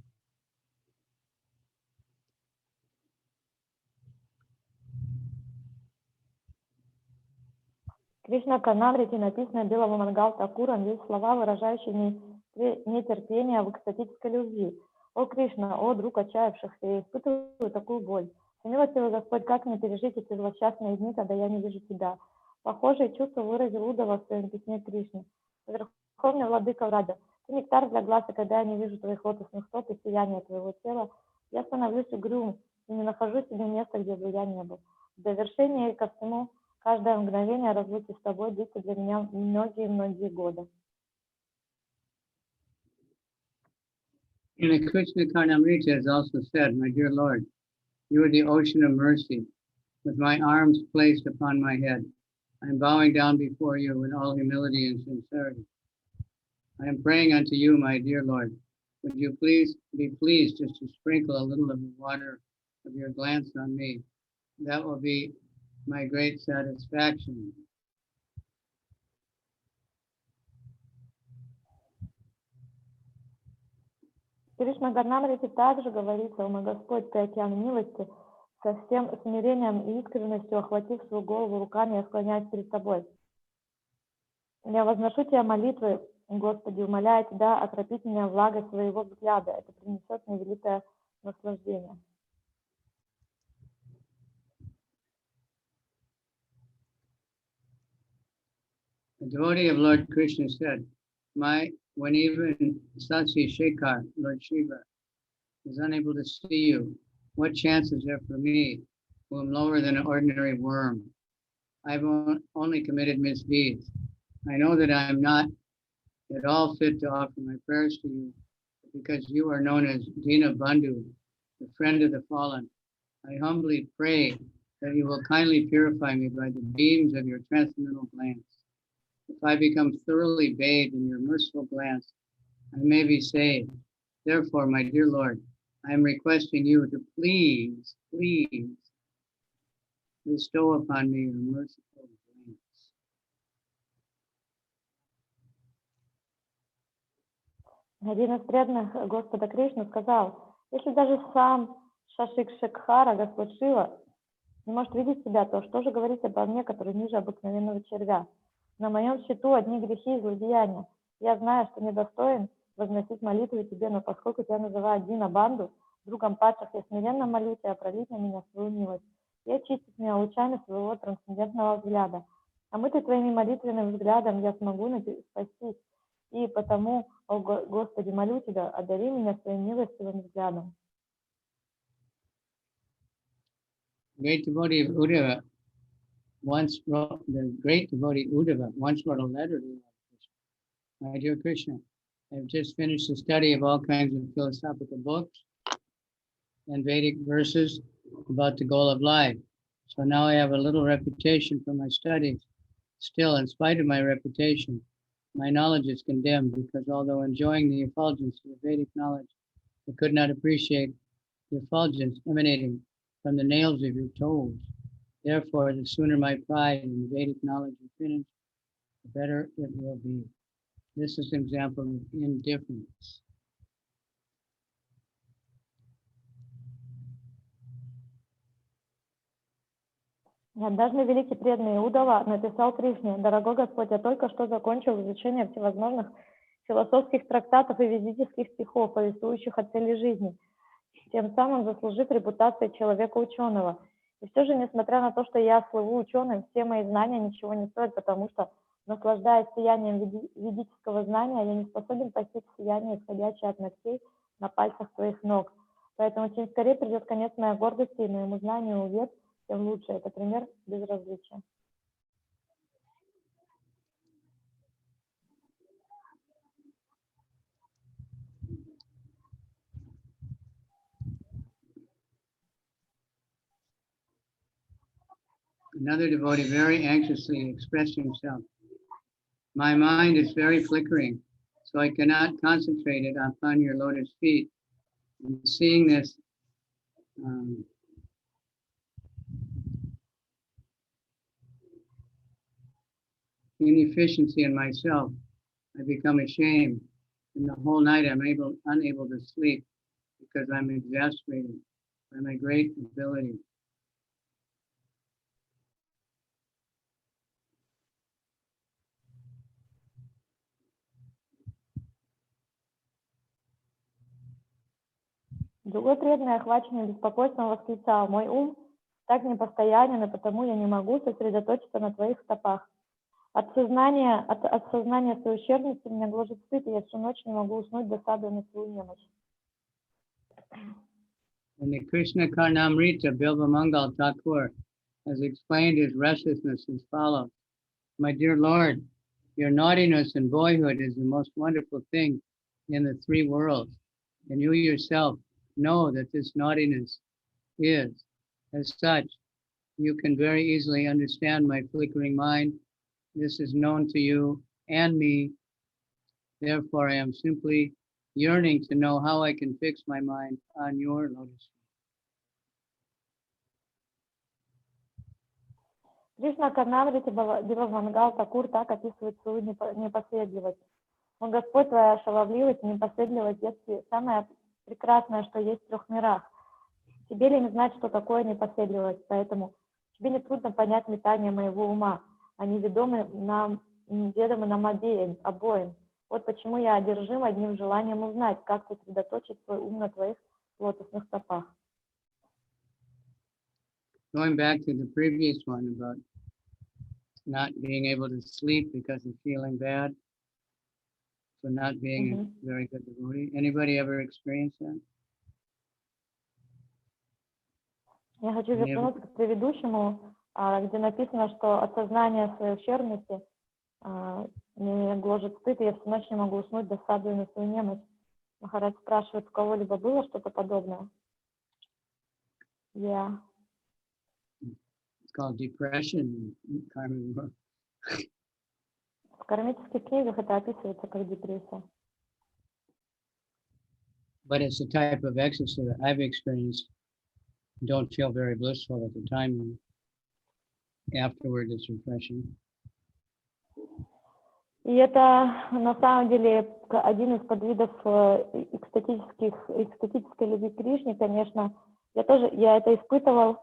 Кришна Карнамрите написано Белого Мангал Такуром, есть слова, выражающие нетерпение в экстатической любви. О Кришна, о друг отчаявшихся, я испытываю такую боль. Милостивый Господь, как мне пережить эти злосчастные дни, когда я не вижу Тебя? Похожие чувства выразил Удава в своем письме Кришне. Верховный владыка Враджа, ты нектар для глаз, и когда я не вижу Твоих лотосных стоп и сияния Твоего тела, я становлюсь угрюм и не нахожу себе места, где бы я не был. В довершение ко всему, каждое мгновение разлуки с Тобой длится для меня многие-многие годы. In the Krishna Karnamrita is also said, My dear Lord, you are the ocean of mercy. With my arms placed upon my head, I am bowing down before you in all humility and sincerity. I am praying unto you, my dear Lord. Would you please be pleased just to sprinkle a little of the water of your glance on me? That will be my great satisfaction. В Кришна Карнамрите также говорится: «О мой Господь, Ты океан милости, со всем смирением и искренностью охватив свою голову руками, я склоняюсь перед Тобой. Я возношу Тебя молитвы, Господи, умоляя Тебя окропить меня влагой своего взгляда. Это принесет мне великое наслаждение». The devotee of Lord Krishna said, when even Sasi Shekhar, Lord Shiva, is unable to see you, what chance is there for me, who am lower than an ordinary worm? I've only committed misdeeds. I know that I am not at all fit to offer my prayers to you, because you are known as Dina Bandhu, the friend of the fallen. I humbly pray that you will kindly purify me by the beams of your transcendental glance. If I become thoroughly bathed in your merciful glance, I may be saved. Therefore, my dear Lord, I am requesting you to please bestow upon me your merciful glance. Один из преданных Господа Кришны сказал: если даже сам Шашик Шекхара, Господь Шива, не может видеть Тебя, то что же говорить обо мне, который ниже обыкновенного червя? На моем счету одни грехи и злодеяния. Я знаю, что недостоин возносить молитву Тебе, но поскольку Тебя называют Дина Банду, другом падших, я смиренно молю Тебя пролить на меня свою милость и очистить меня лучами своего трансцендентного взгляда. Омытый Твоими молитвенным взглядом я смогу спастись. И потому, о Господи, молю Тебя, одари меня своим милостивым взглядом. great devotee of Uddhava once wrote, the great devotee Uddhava once wrote a letter to Lord Krishna. My dear Krishna, I've just finished the study of all kinds of philosophical books and Vedic verses about the goal of life. So now I have a little reputation for my studies. Still, in spite of my reputation, my knowledge is condemned because although enjoying the effulgence of the Vedic knowledge, I could not appreciate the effulgence emanating from the nails of your toes. Therefore, the sooner my pride in the Vedic knowledge is finished, the better it will be. This is an example of indifference. Даже великий преданный Удава написал Кришне: «Дорогой Господь, я только что закончил изучение всевозможных философских трактатов и ведических стихов, повествующих о цели жизни, тем самым заслужив репутацию человека-ученого. И все же, несмотря на то, что я слыву ученым, все мои знания ничего не стоят, потому что, наслаждаясь сиянием ведического знания, я не способен постичь сияние, исходящее от ногтей на пальцах твоих ног. Поэтому чем скорее придет конец моей гордости и моему знанию вед, тем лучше». Это пример безразличия. Another devotee very anxiously expressed himself. My mind is very flickering, so I cannot concentrate it upon your lotus feet. And seeing this inefficiency in myself, I become ashamed. And the whole night I'm unable to sleep because I'm exasperated by my great ability. Другой преданный, охваченный беспокойством, восклицал: «Мой ум так непостоянен, и потому я не могу сосредоточиться на твоих стопах. От сознания своей ущербности меня гложет стыд, и я всю ночь не могу уснуть, досадуя на свою немощь». And the Krishna Karnamrita Bilva Mangal Thakur has explained his restlessness as follows. My dear Lord, your naughtiness in boyhood is the most wonderful thing in the three worlds. And you yourself know that this naughtiness is. As such, you can very easily understand my flickering mind. This is known to you and me. Therefore, I am simply yearning to know how I can fix my mind on your lotus. Кришна Карнамрити Бивамангал Такур так описывает свою непоследовательность. «О Господь, твоя шаловливость и непоследовательность есть самое прекрасное, что есть в трех мирах. Тебе ли не знать, что такое непоследовательность? Поэтому тебе не трудно понять метание моего ума. Они ведомы нам обоим. Вот почему я одержим одним желанием узнать, как сосредоточить свой ум на твоих лотосных стопах». Going back to the previous one about not being able to sleep because of feeling bad, so not being a very good devotee. Anybody ever experienced that? Я хочу вернуться к предыдущему, где написано, что от сознания своей ущербности меня гложет стыд, и я всю ночь не могу уснуть, досадуя на свою немощь. Махарадж спрашивает, у кого-либо было что-то подобное? Yeah. It's called depression in karmic world. В кармических книгах это описывается как депрессия. But it's a type of ecstasy that I've experienced. Don't feel very blissful at the time. Afterward, it's refreshing. И это на самом деле один из подвидов экстатической любви к Кришне, конечно. Я это испытывал,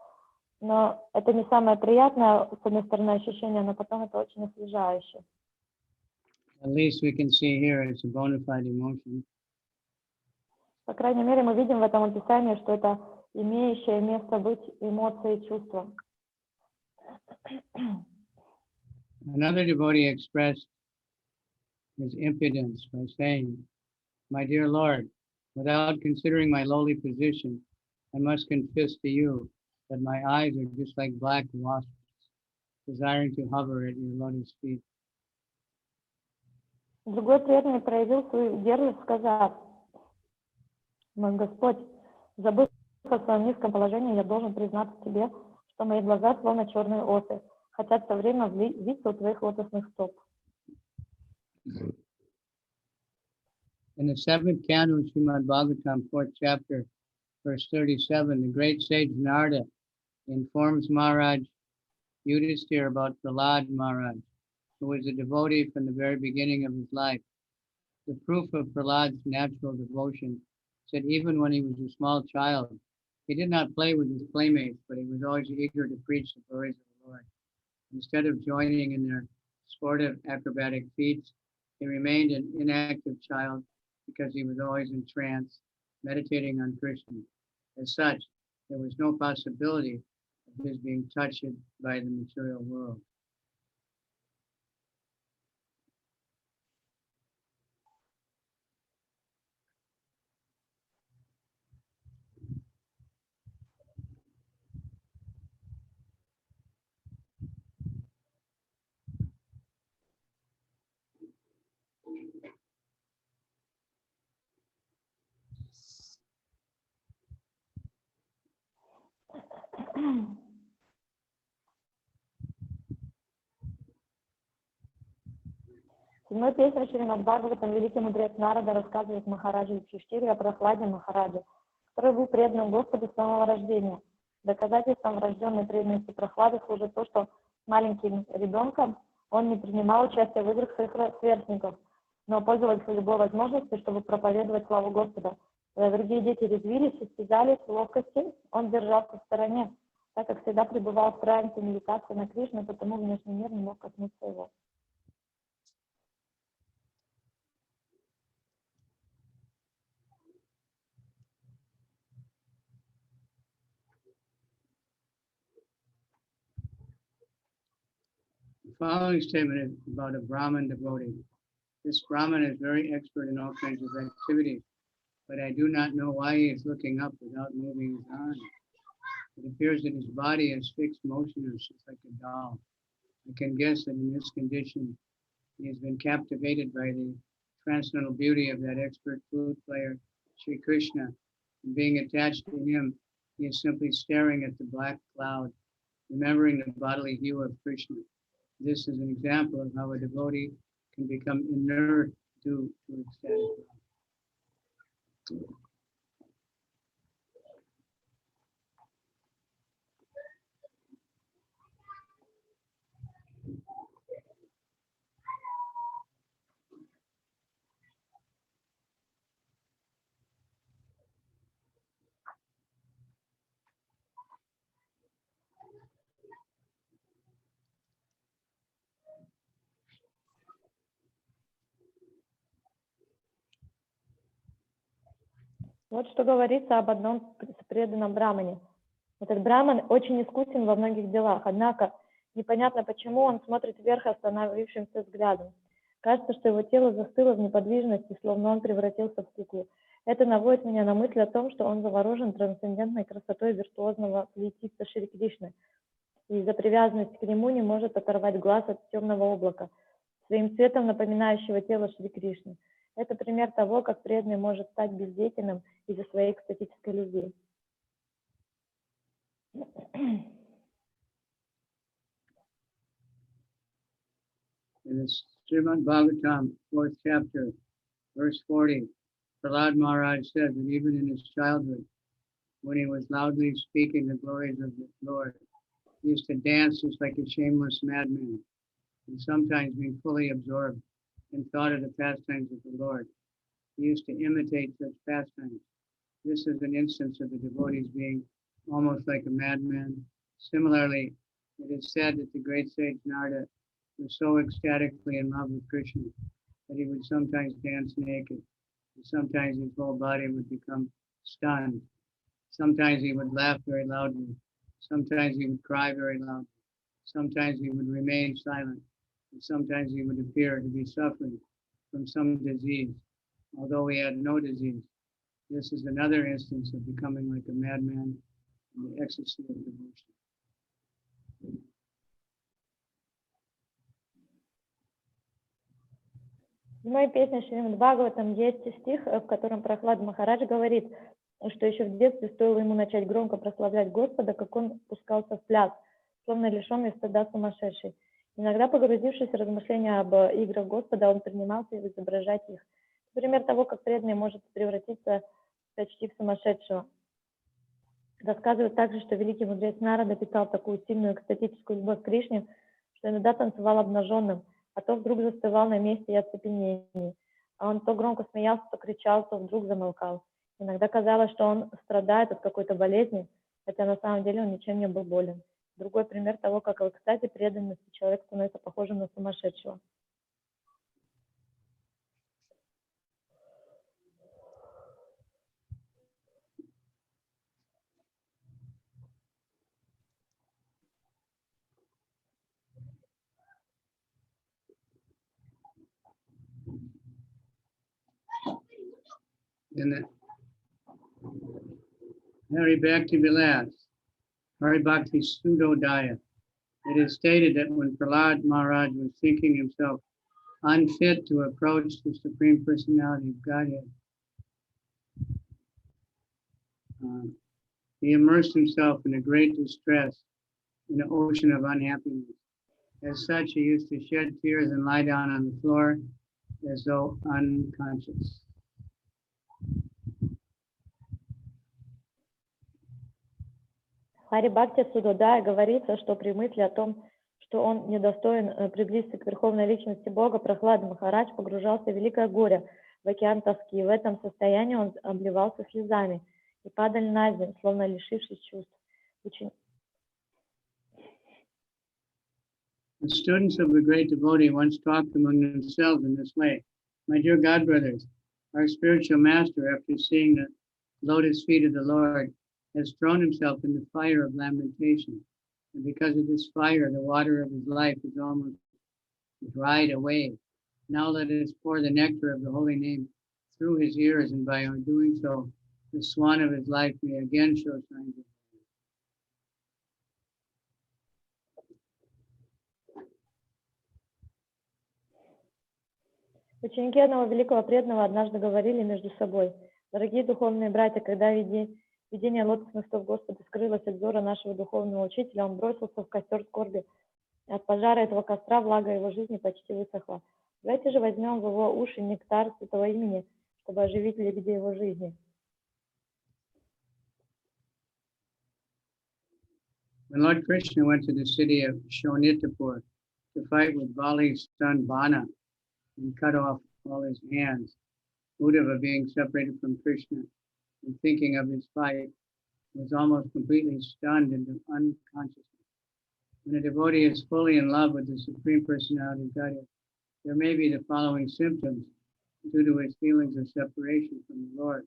но это не самое приятное, с одной стороны, ощущение, но потом это очень освежающе. At least we can see here it's a bona fide emotion. По крайней мере, мы видим в этом описании, что это имеющее место быть эмоции и чувства. Another devotee expressed his impudence by saying, "My dear Lord, without considering my lowly position, I must confess to you that my eyes are just like black wasps, desiring to hover at your lotus feet. Другой преданный проявил свою дерзость, сказав: «Мой Господь, забыв о своем низком положении, я должен признаться тебе, что мои глаза словно черные осы, хотят все время влиться у твоих лотосных стоп». In the seventh canto of Srimad Bhagavatam, 4th chapter, verse 37, the great sage Narada informs Maharaj Yudhisthira about Prahlad Maharaj, who was a devotee from the very beginning of his life. The proof of Prahlad's natural devotion said even when he was a small child, he did not play with his playmates, but he was always eager to preach the glories of the Lord. Instead of joining in their sportive acrobatic feats, he remained an inactive child because he was always in trance, meditating on Krishna. As such, there was no possibility of his being touched by the material world. В седьмой песне Шримад Бхагаватам великий мудрец Нарада рассказывает Махараджу Юдхиштире о Прохладе Махараджа, который был преданным Господу с самого рождения. Доказательством врожденной преданности Прохлады служит то, что с маленьким ребенком он не принимал участия в играх своих сверстников, но пользовался любой возможностью, чтобы проповедовать славу Господа. Когда другие дети резвились, состязались в ловкости, он держался в стороне, так как всегда пребывал в трансе медитации на Кришну, потому внешний мир не мог коснуться его. The following statement is about a Brahmin devotee. This Brahmin is very expert in all kinds of activities, but I do not know why he is looking up without moving his arms. It appears that his body is fixed motionless, just like a doll. I can guess that in this condition, he has been captivated by the transcendental beauty of that expert flute player, Sri Krishna. And being attached to him, he is simply staring at the black cloud, remembering the bodily hue of Krishna. This is an example of how a devotee can become inert due to ecstatic love. Вот что говорится об одном преданном брамане. Этот браман очень искусен во многих делах, однако непонятно, почему он смотрит вверх остановившимся взглядом. Кажется, что его тело застыло в неподвижности, словно он превратился в куклу. Это наводит меня на мысль о том, что он заворожен трансцендентной красотой виртуозного флейтиста Шри Кришны. И из-за привязанности к нему не может оторвать глаз от темного облака, своим цветом напоминающего тело Шри Кришны. Это пример того, как преданный может стать бездеятельным из-за своей экстатической любви. In the Srimad Bhagavatam, 4th chapter, verse 40, Prahlad Maharaj said that even in his childhood, when he was loudly speaking the glories of the Lord, he used to dance just like a shameless madman, and sometimes being fully absorbed in thought of the pastimes of the Lord. He used to imitate such pastimes. This is an instance of the devotees being almost like a madman. Similarly, it is said that the great sage Narada was so ecstatically in love with Krishna that he would sometimes dance naked, and sometimes his whole body would become stunned. Sometimes he would laugh very loudly. Sometimes he would cry very loudly. Sometimes he would remain silent. And sometimes he would appear to be suffering from some disease, although he had no disease. This is another instance of becoming like a madman. in the ecstasy of devotion. В моей песне Шримад Бхагаватам есть стих, в котором Прохлад Махарадж говорит, что еще в детстве стоило ему начать громко прославлять Господа, как он пускался в пляс, словно лишенный стыда сумасшедший. Иногда, погрузившись в размышления об играх Господа, он принимался изображать их. Пример того, как преданный может превратиться почти в сумасшедшего. Рассказывают также, что великий мудрец Нарада питал такую сильную экстатическую любовь к Кришне, что иногда танцевал обнаженным, а то вдруг застывал на месте и оцепенении. А он то громко смеялся, то кричал, то вдруг замолкал. Иногда казалось, что он страдает от какой-то болезни, хотя на самом деле он ничем не был болен. Другой пример того, как в экстазе преданности человек становится похожим на сумасшедшего. In the Hari Bhakti Vilas, Hari Bhakti Sudodaya, it is stated that when Prahlad Maharaj was thinking himself unfit to approach the Supreme Personality of Godhead, he immersed himself in a great distress in an ocean of unhappiness. As such, he used to shed tears and lie down on the floor as though unconscious. В Хари Бхакти Судодая говорится, что при мысли о том, что он недостоин приблизиться к Верховной Личности Бога, Прохлад Махарадж погружался в великое горе, в океан тоски. В этом состоянии он обливался слезами и падал на землю, словно лишившись чувств. The students of the great devotee once talked among themselves in this way. My dear God brothers, our spiritual master, after seeing the lotus feet of the Lord, has thrown himself in the fire of lamentation. And because of this fire, the water of his life is almost dried away. Now let us pour the nectar of the holy name through his ears, and by our doing so, the swan of his life may again show signs of Ученики одного великого преданного однажды говорили между собой: «Дорогие духовные братья, когда видение лотосных стоп Господа скрылось от взора нашего духовного учителя, он бросился в костер скорби. От пожара этого костра влага его жизни почти высохла. Давайте же возьмем в его уши нектар святого имени, чтобы оживить лебедя его жизни». When Lord Krishna went to the city of Shonitapur to fight with Bali's son Bana and cut off all his hands, Uddhava, being separated from Krishna and thinking of his fight, was almost completely stunned into unconsciousness. When a devotee is fully in love with the Supreme Personality of Godhead, there may be the following symptoms due to his feelings of separation from the Lord: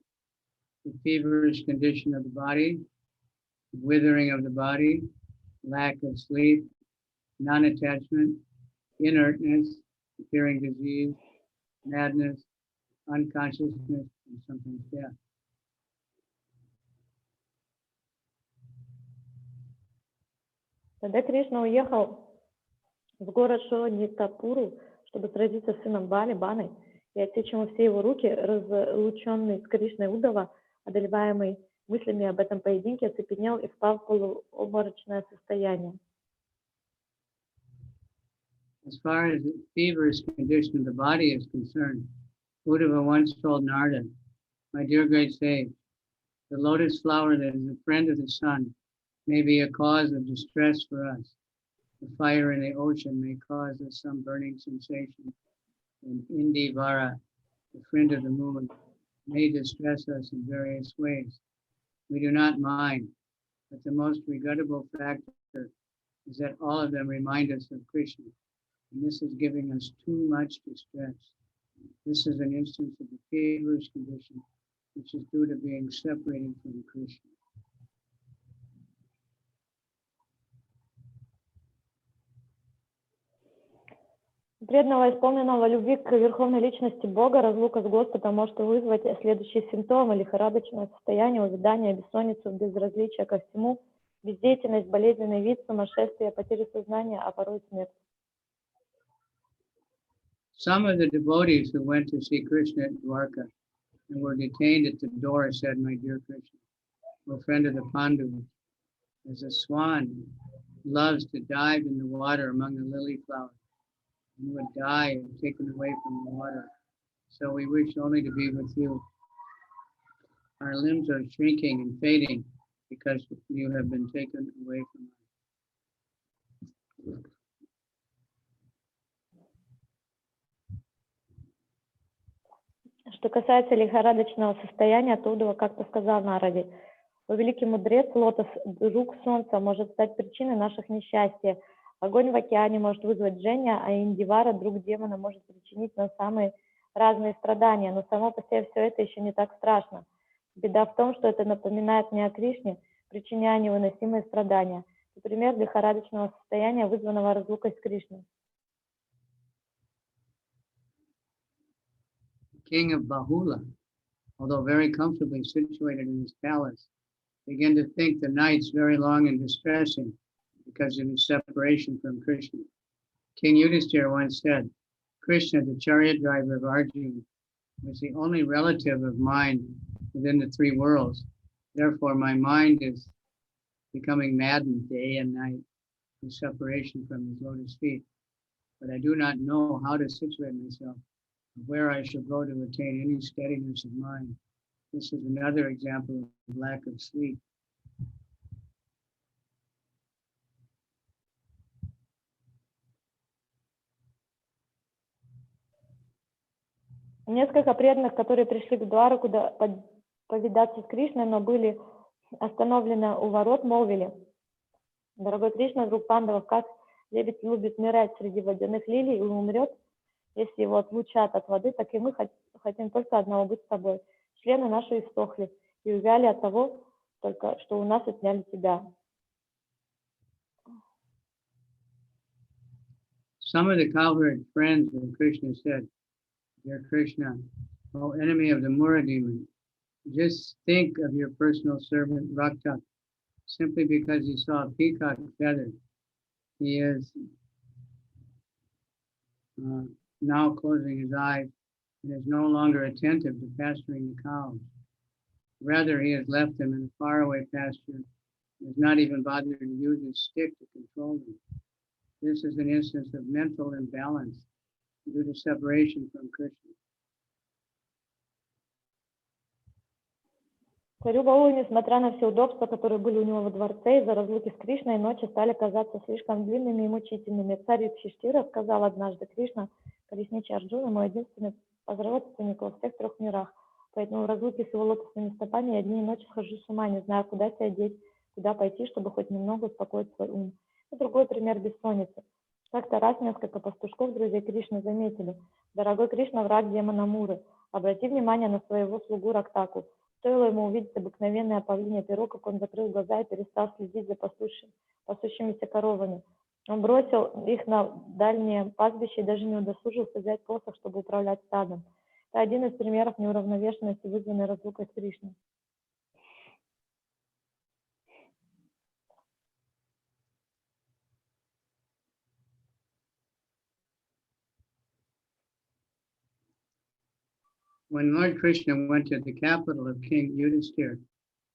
the feverish condition of the body, withering of the body, lack of sleep, non-attachment, inertness, appearing disease, madness, unconsciousness, and sometimes death. Тогда Кришна уехал в город Шонитапуру, чтобы сразиться с сыном Бали, Баной, и отсечь ему все его руки. Разлученный с Кришной Удава, одолеваемый мыслями об этом поединке, оцепенел и впал в полуобморочное состояние. As far as the feverish condition of the body is concerned, Uddhava once told Narada, my dear great sage, the lotus flower that is a friend of the sun may be a cause of distress for us. The fire in the ocean may cause us some burning sensation. And Indivara, the friend of the moon, may distress us in various ways. We do not mind, but the most regrettable factor is that all of them remind us of Krishna. And this is giving us too much distress. This is an instance of the feverish condition, which is due to being separated from Krishna. Преданного, исполненного любви к верховной личности Бога, разлука с Господом может вызвать следующие симптомы: лихорадочное состояние, увядание, бессонницу, безразличие ко всему, бездеятельность, болезненный вид, сумасшествие, потеря сознания, а порой смерть. Some of the devotees who went to see Krishna at Dwarka and were detained at the door said, "My dear Krishna, O friend of the Pandavas, as a swan loves to dive in the water among the lily flowers, and would die if taken away from the water. So we wish only to be with you. Our limbs are shrinking and fading because you have been taken away from us." Что касается лихорадочного состояния, то Удава как-то сказал Нараде: «О великий мудрец, лотос рук солнца может стать причиной наших несчастья. Огонь в океане может вызвать жжение, а индивара, друг демона, может причинить нам самые разные страдания. Но само по себе все это еще не так страшно. Беда в том, что это напоминает мне о Кришне, причиняя невыносимые страдания. Например, лихорадочного состояния, вызванного разлукой с Кришной». King of Bahula, although very comfortably situated in his palace, began to think the nights very long and distressing because of his separation from Krishna. King Yudhishthira once said, "Krishna, the chariot driver of Arjuna, was the only relative of mine within the three worlds. Therefore, my mind is becoming maddened day and night with separation from his lotus feet. But I do not know how to situate myself, where I should go to attain any steadiness of mind. This is another example of lack of sleep." Несколько преданных, которые пришли к Двару, куда повидаться с Кришной, но были остановлены у ворот, молвили: «Дорогой Кришна, друг пандавов, как лебедь любит умирать среди водяных лилий и умрет, если его отлучат от воды, так и мы хотим только одного — быть с тобой. Члены наши иссохли и увяли от того, только что у нас отняли тебя». Some of the cowherd friends of Krishna said, "Dear Krishna, O enemy of the Mura demon, just think of your personal servant Rakta. Simply because he saw a peacock feather, he is now closing his eyes and is no longer attentive to pasturing the cows. Rather, he has left them in a faraway pasture and has not even bothered to use his stick to control them. This is an instance of mental imbalance due to separation from Krishna." Царю Балу, несмотря на все удобства, которые были у него во дворце, из-за разлуки с Кришной ночи стали казаться слишком длинными и мучительными. Царь Юдхиштира сказал однажды: «Кришна, колесничий Арджуна, мой единственный родственник во всех трех мирах. Поэтому в разлуке с его лотосными стопами я дни и ночи схожу с ума, не знаю, куда себя деть, куда пойти, чтобы хоть немного успокоить свой ум». И другой пример бессонницы. Как-то раз несколько пастушков, друзей Кришны, заметили: «Дорогой Кришна, враг демона Муры, обрати внимание на своего слугу Рактаку». Стоило ему увидеть обыкновенное павлинье перо, как он закрыл глаза и перестал следить за пасущимися коровами. Он бросил их на дальнее пастбище и даже не удосужился взять посох, чтобы управлять стадом. Это один из примеров неуравновешенности, вызванной разлукой с Кришной. When Lord Krishna went to the capital of King Yudhishthira,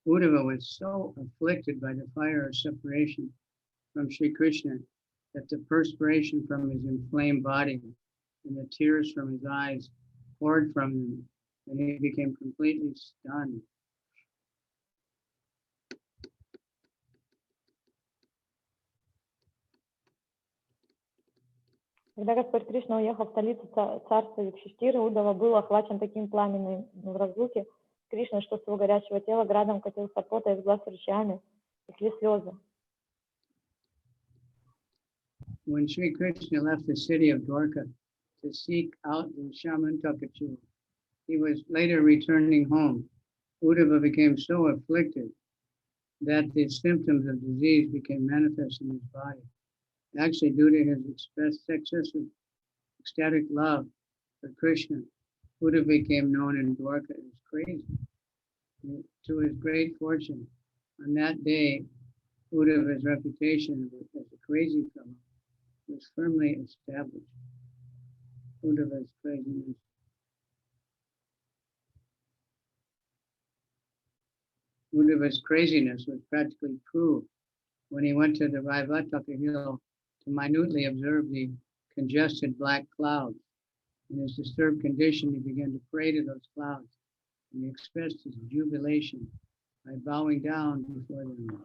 Uddhava was so afflicted by the fire of separation from Sri Krishna that the perspiration from his inflamed body and the tears from his eyes poured from him, and he became completely stunned. Когда Господь Кришна уехал в столицу царства Юдхиштиры, Уддава был охвачен таким пламенным в разлуке с Кришной, что с его горячего тела градом катился пот, а из глаз ручьями текли слезы. When Sri Krishna left the city of Dwarka to seek out the Shamantakachura, he was later returning home. Uddhava became so afflicted that the symptoms of disease became manifest in his body. Actually, due to his excessive ecstatic love for Krishna, Uddhava became known in Dwarka as crazy. To his great fortune, on that day, Uddhava's reputation as a crazy fellow was firmly established. Uddhava's craziness. Uddhava's craziness was practically proved when he went to the Raivataka hill to minutely observe the congested black clouds. In his disturbed condition, he began to pray to those clouds, and he expressed his jubilation by bowing down before them.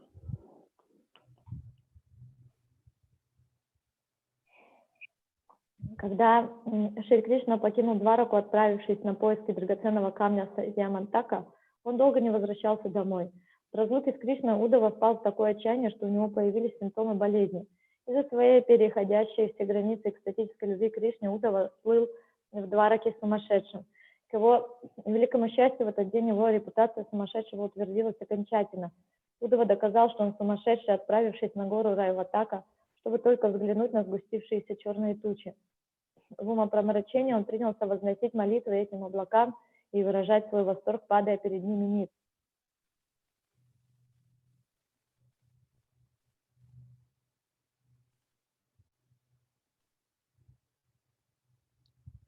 Когда Шри Кришна покинул Двараку, отправившись на поиски драгоценного камня Ямантака, он долго не возвращался домой. В разлуке с Кришной Уддава впал в такое отчаяние, что у него появились симптомы болезни. Из-за своей переходящей все границы экстатической любви к Кришне Уддава слыл в Двараке сумасшедшим. К его великому счастью, в этот день его репутация сумасшедшего утвердилась окончательно. Уддава доказал, что он сумасшедший, отправившись на гору Райватака, чтобы только взглянуть на сгустившиеся черные тучи. В умопромрачении он принялся возносить молитвы этим облакам и выражать свой восторг, падая перед ними ниц.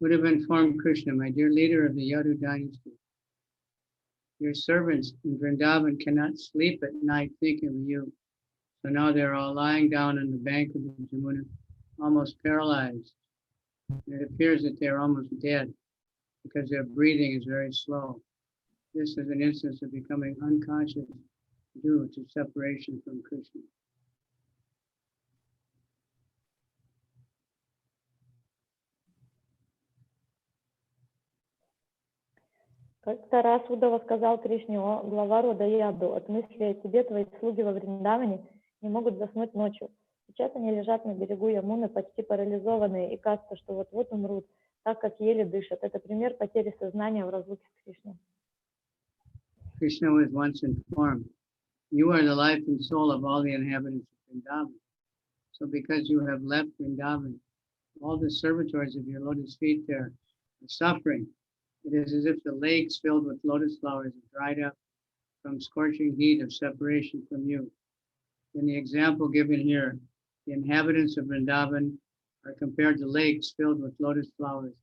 Uddhava informed Krishna, my dear leader of the Yadu dynasty, your servants in Vrindavan cannot sleep at night thinking of you. So now they're all lying down on the bank of the Jamuna, almost paralyzed. It appears that they're almost dead because their breathing is very slow. This is an instance of becoming unconscious due to separation from Krishna. Как-то раз Уддава сказал Кришне: о, глава рода Яду, от мысли о тебе твои слуги во Вриндаване не могут заснуть ночью. Сейчас они лежат на берегу Ямуны, почти парализованные, и кажется, что вот-вот умрут, так как еле дышат. Это пример потери сознания в разлуке с Кришной. Krishna was once informed, you are the life and soul of all the inhabitants of Vrindavan. So because you have left Vrindavan, all the servitors of your lotus feet there are suffering. It is as if the lakes filled with lotus flowers have dried up from scorching heat of separation from you. In the example given here, the inhabitants of Vrindavan are compared to lakes filled with lotus flowers.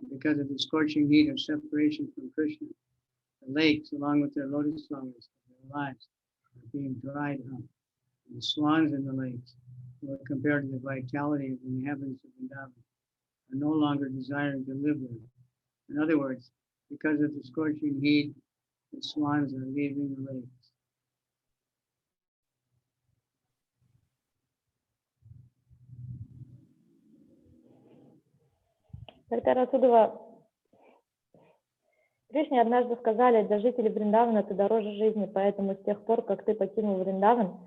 And because of the scorching heat of separation from Krishna, the lakes, along with their lotus flowers of their lives, are being dried up. And the swans in the lakes, who are compared to the vitality of the inhabitants of Vrindavan, are no longer desiring to live there. In other words, because of the scorching heat, the swans are leaving the lakes. Как-то раз Уддава Кришне однажды сказали: для жителей Вриндавана ты дороже жизни, поэтому с тех пор, как ты покинул Вриндаван,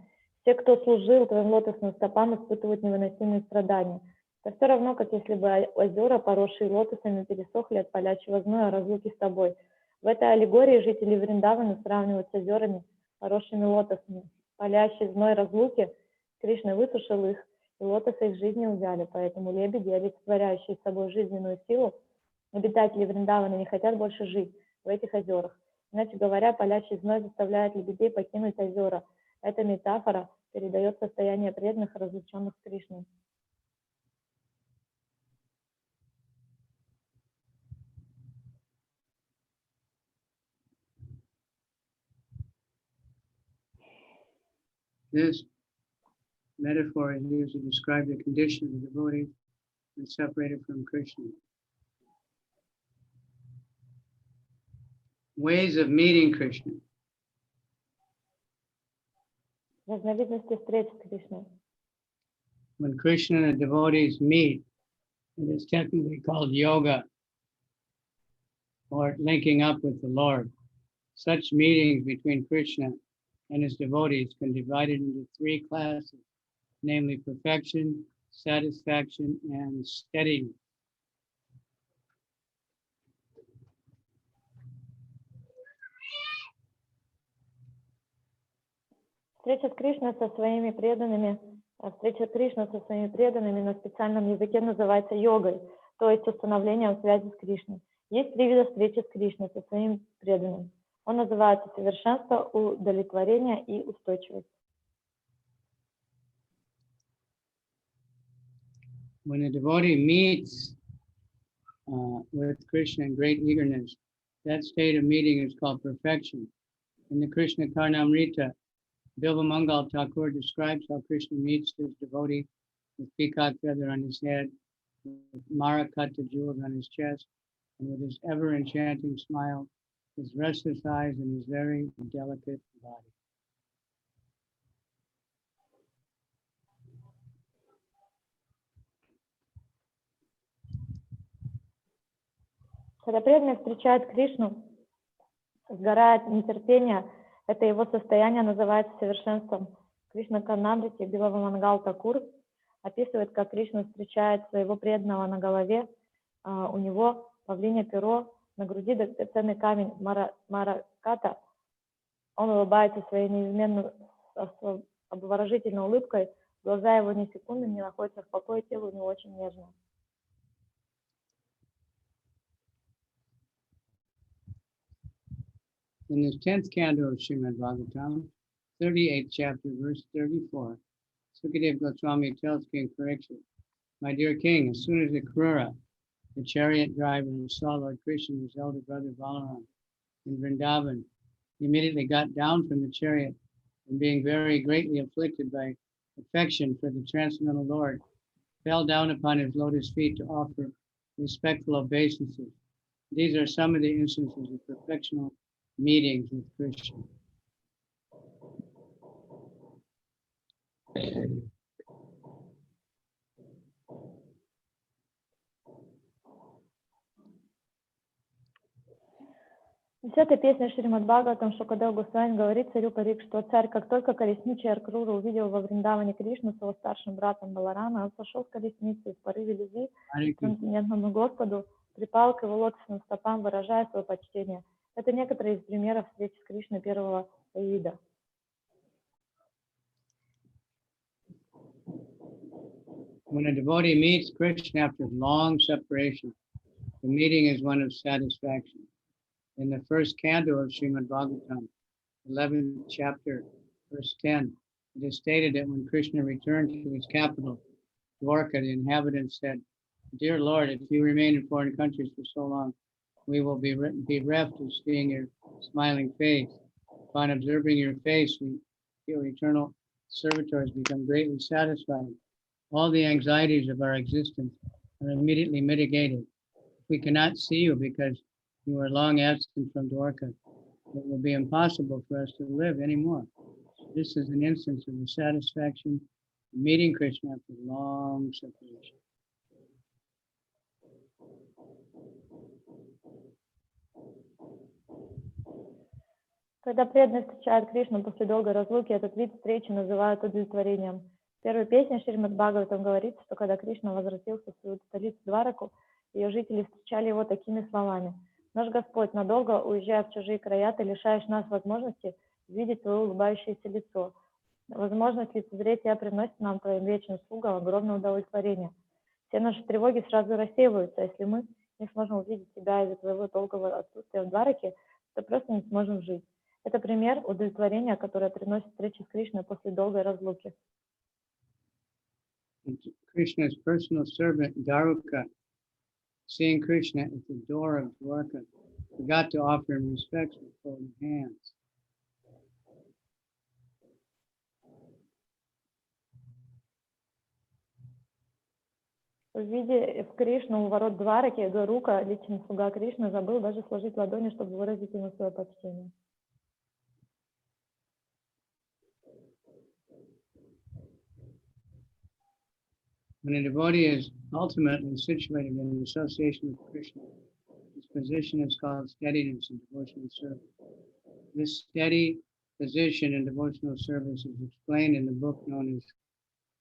все, кто служил твоим лотосным стопам, испытывают невыносимые страдания. Это все равно, как если бы озера, поросшие лотосами, пересохли от палящего зноя разлуки с тобой. В этой аллегории жители Вриндавана сравнивают с озерами, поросшими лотосами. Палящий зной разлуки Кришна высушил их, и лотосы их жизни увяли, поэтому лебеди, олицетворяющие собой жизненную силу, обитатели Вриндавана, не хотят больше жить в этих озерах. Иначе говоря, палящий зной заставляет лебедей покинуть озера. Эта метафора передает состояние преданных, разлученных с Кришной. This metaphor is used to describe the condition of the devotee when separated from Krishna. Ways of meeting Krishna. Разновидности встреч с Кришной. When Krishna and the devotees meet, it is technically called yoga, or linking up with the Lord. Such meetings between Krishna and his devotees can be divided into three classes, namely perfection, satisfaction, and steadiness. Встреча Кришны со своими преданными на специальном языке называется йогой. то есть установлением связи с Кришной. Есть три вида встречи с Кришной, со своим преданным. Он называется совершенство, удовлетворение и устойчивость. When a devotee meets with Krishna in great eagerness, that state of meeting is called perfection. In the Krishna Karnamrita, Bilva Mangal Thakur describes how Krishna meets his devotee with peacock feather on his head, with Marakata jewels on his chest, and with his ever enchanting smile, his restless eyes, and his very delicate body. Когда преданный встречает Кришну, сгорает нетерпение, это его состояние называется совершенством. Кришна Карнамрите Билава Мангал Такур описывает, как Кришна встречает своего преданного на голове, у него павлинье перо, на груди драгоценный камень Мараката. Он улыбается своей неизменно обворожительной улыбкой, глаза его ни секунды не находятся в покое, тело у него очень нежное. In the 10th canto of Srimad Bhagavatam, 38th chapter, verse 34, Sukadeva Goswami tells King Pariksit, "My dear king, as soon as the Krura, the chariot driver, saw Lord Krishna and his elder brother Balaram in Vrindavan, he immediately got down from the chariot and being very greatly afflicted by affection for the transcendental Lord, fell down upon his lotus feet to offer respectful obeisances. These are some of the instances of perfectional meetings with Krishna." В 10-й песне Шримад Бхагаватам Шукадев Госвами говорит царю Парик, что царь, как только колесничий Аркрура увидел во Вриндаване Кришну с его старшим братом Баларама, он сошел с колесницы и в порыве любви к трансцендентному Господу припал к его лотосным стопам, выражая свое почтение. Это некоторые из примеров встречи с Кришной первого вида. When a devotee meets Krishna after long separation, the meeting is one of satisfaction. In the first canto of Srimad Bhagavatam, 11th chapter, verse 10, it is stated that when Krishna returned to his capital, Dwarka, the inhabitants said, "Dear Lord, if you remain in foreign countries for so long, we will be bereft of seeing your smiling face. Upon observing your face, your eternal servitors become greatly satisfied. All the anxieties of our existence are immediately mitigated. If we cannot see you because you are long absent from Dwarka, it will be impossible for us to live anymore." This is an instance of the satisfaction of meeting Krishna after long separation. Когда преданный встречает Кришну после долгой разлуки, этот вид встречи называют удовлетворением. В первой песне Шримад Бхагаватам говорится, что когда Кришна возвратился в свою столицу Двараку, ее жители встречали его такими словами: «Наш Господь, надолго уезжая в чужие края, ты лишаешь нас возможности видеть твое улыбающееся лицо. Возможность лицезреть тебя приносит нам, твоим вечным слугам, огромное удовлетворение. Все наши тревоги сразу рассеиваются, а если мы не сможем увидеть тебя из-за твоего долгого отсутствия в Двараке, то просто не сможем жить». Это пример удовлетворения, которое приносит встреча с Кришной после долгой разлуки. Krishna's personal servant Daruka, seeing Krishna at the door of Dwarka, forgot to offer him respects with folded hands. Увидев Кришну у ворот Двараки, Дарука, личный слуга Кришны, забыл даже сложить ладони, чтобы выразить ему свое почтение. When a devotee is ultimately situated in association with Krishna, his position is called steadiness in devotional service. This steady position in devotional service is explained in the book known as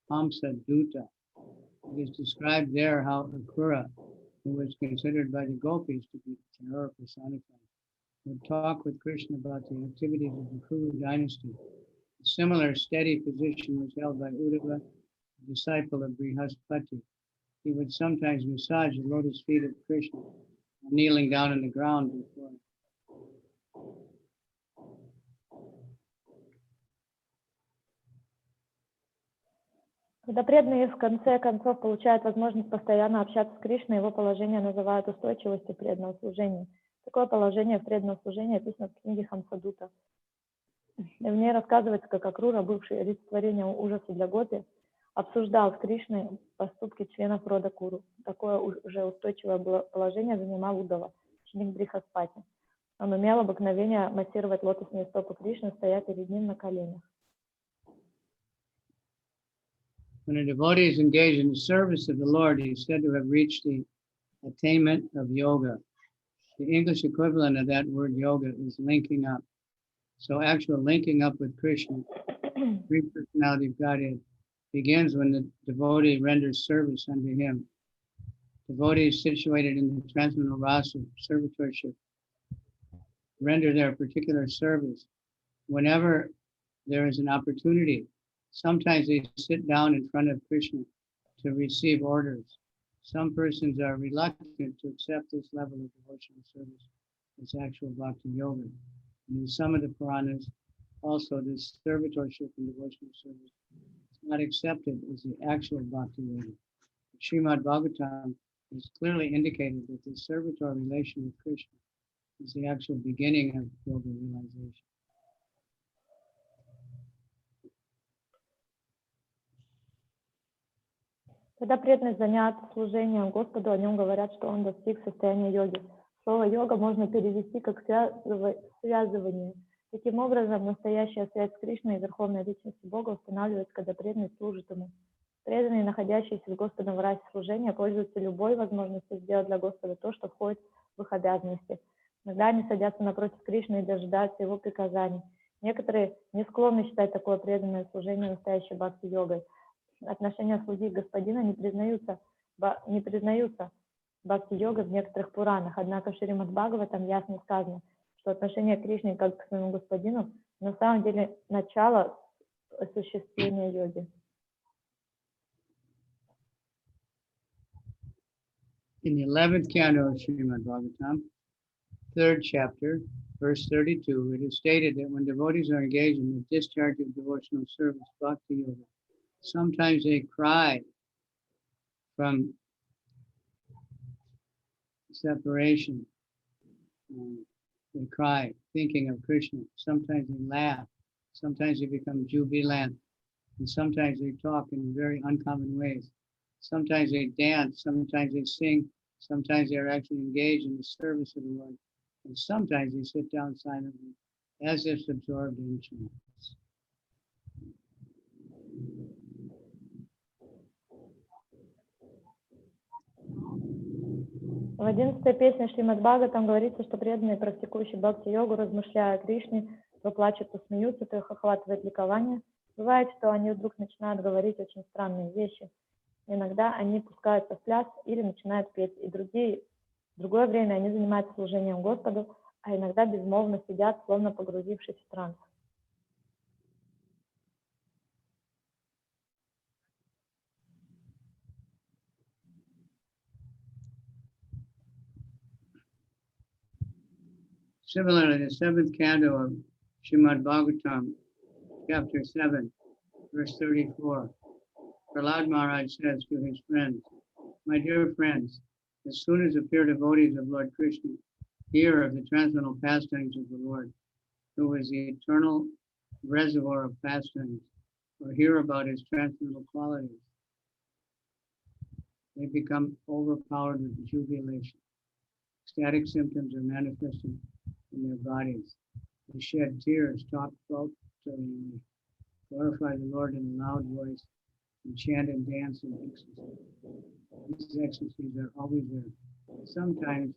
Hamsa Duta. It is described there how Akrura, who was considered by the gopis to be terror personified, would talk with Krishna about the activities of the Kuru dynasty. A similar steady position was held by Uddhava, disciple of Brihaspati. he would sometimes massage the lotus feet of Krishna, kneeling down on the ground before. Когда преданные в конце концов получают возможность постоянно общаться с Кришной, его положение называют устойчивостью преданного служения. Такое положение в преданном служении описано в книге Хамсадута. В ней рассказывается, как Акрура, бывший олицетворением ужаса для Гопи, обсуждал с Кришной поступки членов рода Куру. Такое уже устойчивое положение занимал Удава, ученик Брихаспати. Он имел обыкновение массировать лотосные стопы Кришны, стоя перед ним на коленях. When a devotee is engaged in the service of the Lord, he is said to have reached the attainment of yoga. The English equivalent of that word yoga is linking up. So actual linking up with Krishna, three personality of Godhead, begins when the devotee renders service unto him. Devotees situated in the transcendental rasa servitorship render their particular service whenever there is an opportunity. Sometimes they sit down in front of Krishna to receive orders. Some persons are reluctant to accept this level of devotional service as actual bhakti yoga. And in some of the Puranas, also this servitorship and devotional service is not accepted as the actual bhakti yoga. Srimad Bhagavatam has clearly indicated that the servitor relation with Krishna is the actual beginning of yoga realization. Когда преданный занят служением Господу, о нем говорят, что он достиг состояния йоги. Слово йога можно перевести как связывание. Таким образом, настоящая связь с Кришной и Верховной Личностью Бога устанавливается, когда преданный служит Ему. Преданные, находящиеся с Господом в расе служения, пользуются любой возможностью сделать для Господа то, что входит в их обязанности. Иногда они садятся напротив Кришны и дожидаются Его приказаний. Некоторые не склонны считать такое преданное служение настоящей бхакти-йогой. Отношения слуги и господина не признаются бхакти-йогой в некоторых Пуранах, однако в Шримад Бхагаватам ясно сказано, что отношение к Кришне как к своему господину на самом деле начало осуществления йоги. In the 11th canto of Srimad Bhagavatam, 3rd chapter, verse 32, it is stated that when devotees are engaged in the discharge of devotional service, bhakti yoga, sometimes they cry from separation. They cry thinking of Krishna. Sometimes they laugh. Sometimes they become jubilant. And sometimes they talk in very uncommon ways. Sometimes they dance. Sometimes they sing. Sometimes they are actually engaged in the service of the Lord. And sometimes they sit down silently as if absorbed in chants. В 11-й песне Шримад Бхагаватам говорится, что преданные, практикующие бхакти-йогу, размышляя о Кришне, то плачут, то смеются, то их охватывает ликование. Бывает, что они вдруг начинают говорить очень странные вещи. Иногда они пускаются в пляс или начинают петь, и в другое время они занимаются служением Господу, а иногда безмолвно сидят, словно погрузившись в транс. Similarly, the 7th canto of Srimad Bhagavatam, chapter 7, verse 34, Prahlad Maharaj says to his friends, "My dear friends, as soon as the pure devotees of Lord Krishna hear of the transcendental pastimes of the Lord, who is the eternal reservoir of pastimes, or hear about his transcendental qualities, they become overpowered with jubilation. Ecstatic symptoms are manifested in their bodies. They shed tears, talk falteringly, glorify the Lord in a loud voice, and chant and dance in ecstasy. These ecstasies are always there. Sometimes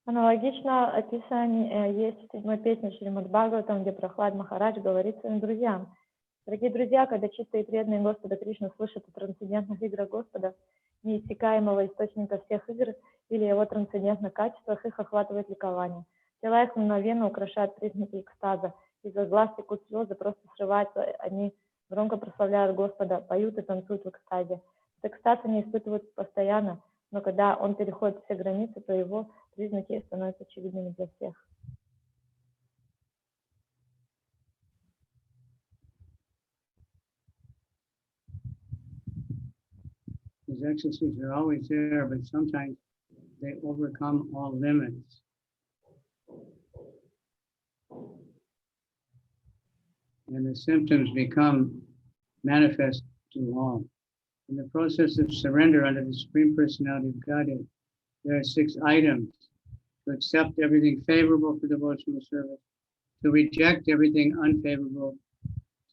Аналогично описание есть в 7-й песне Шримад Бхагаватам, где Прахлад Махарадж говорит своим друзьям: «Дорогие друзья, когда чистые и преданные Господа Кришны слышат о трансцендентных играх Господа, неиссякаемого источника всех игр, или его трансцендентных качествах, их охватывает ликование. Тела их мгновенно украшают признаки экстаза, из-за глаз текут слезы, просто срываются, они громко прославляют Господа, поют и танцуют в экстазе. Этот экстаз они испытывают постоянно, но когда он переходит все границы, то его признаки становятся очевидными для всех. These ecstasies are always there, but sometimes they overcome all limits. And the symptoms become manifest to all. In the process of surrender under the Supreme Personality of Godhead, there are 6 items: to accept everything favorable for devotional service, to reject everything unfavorable,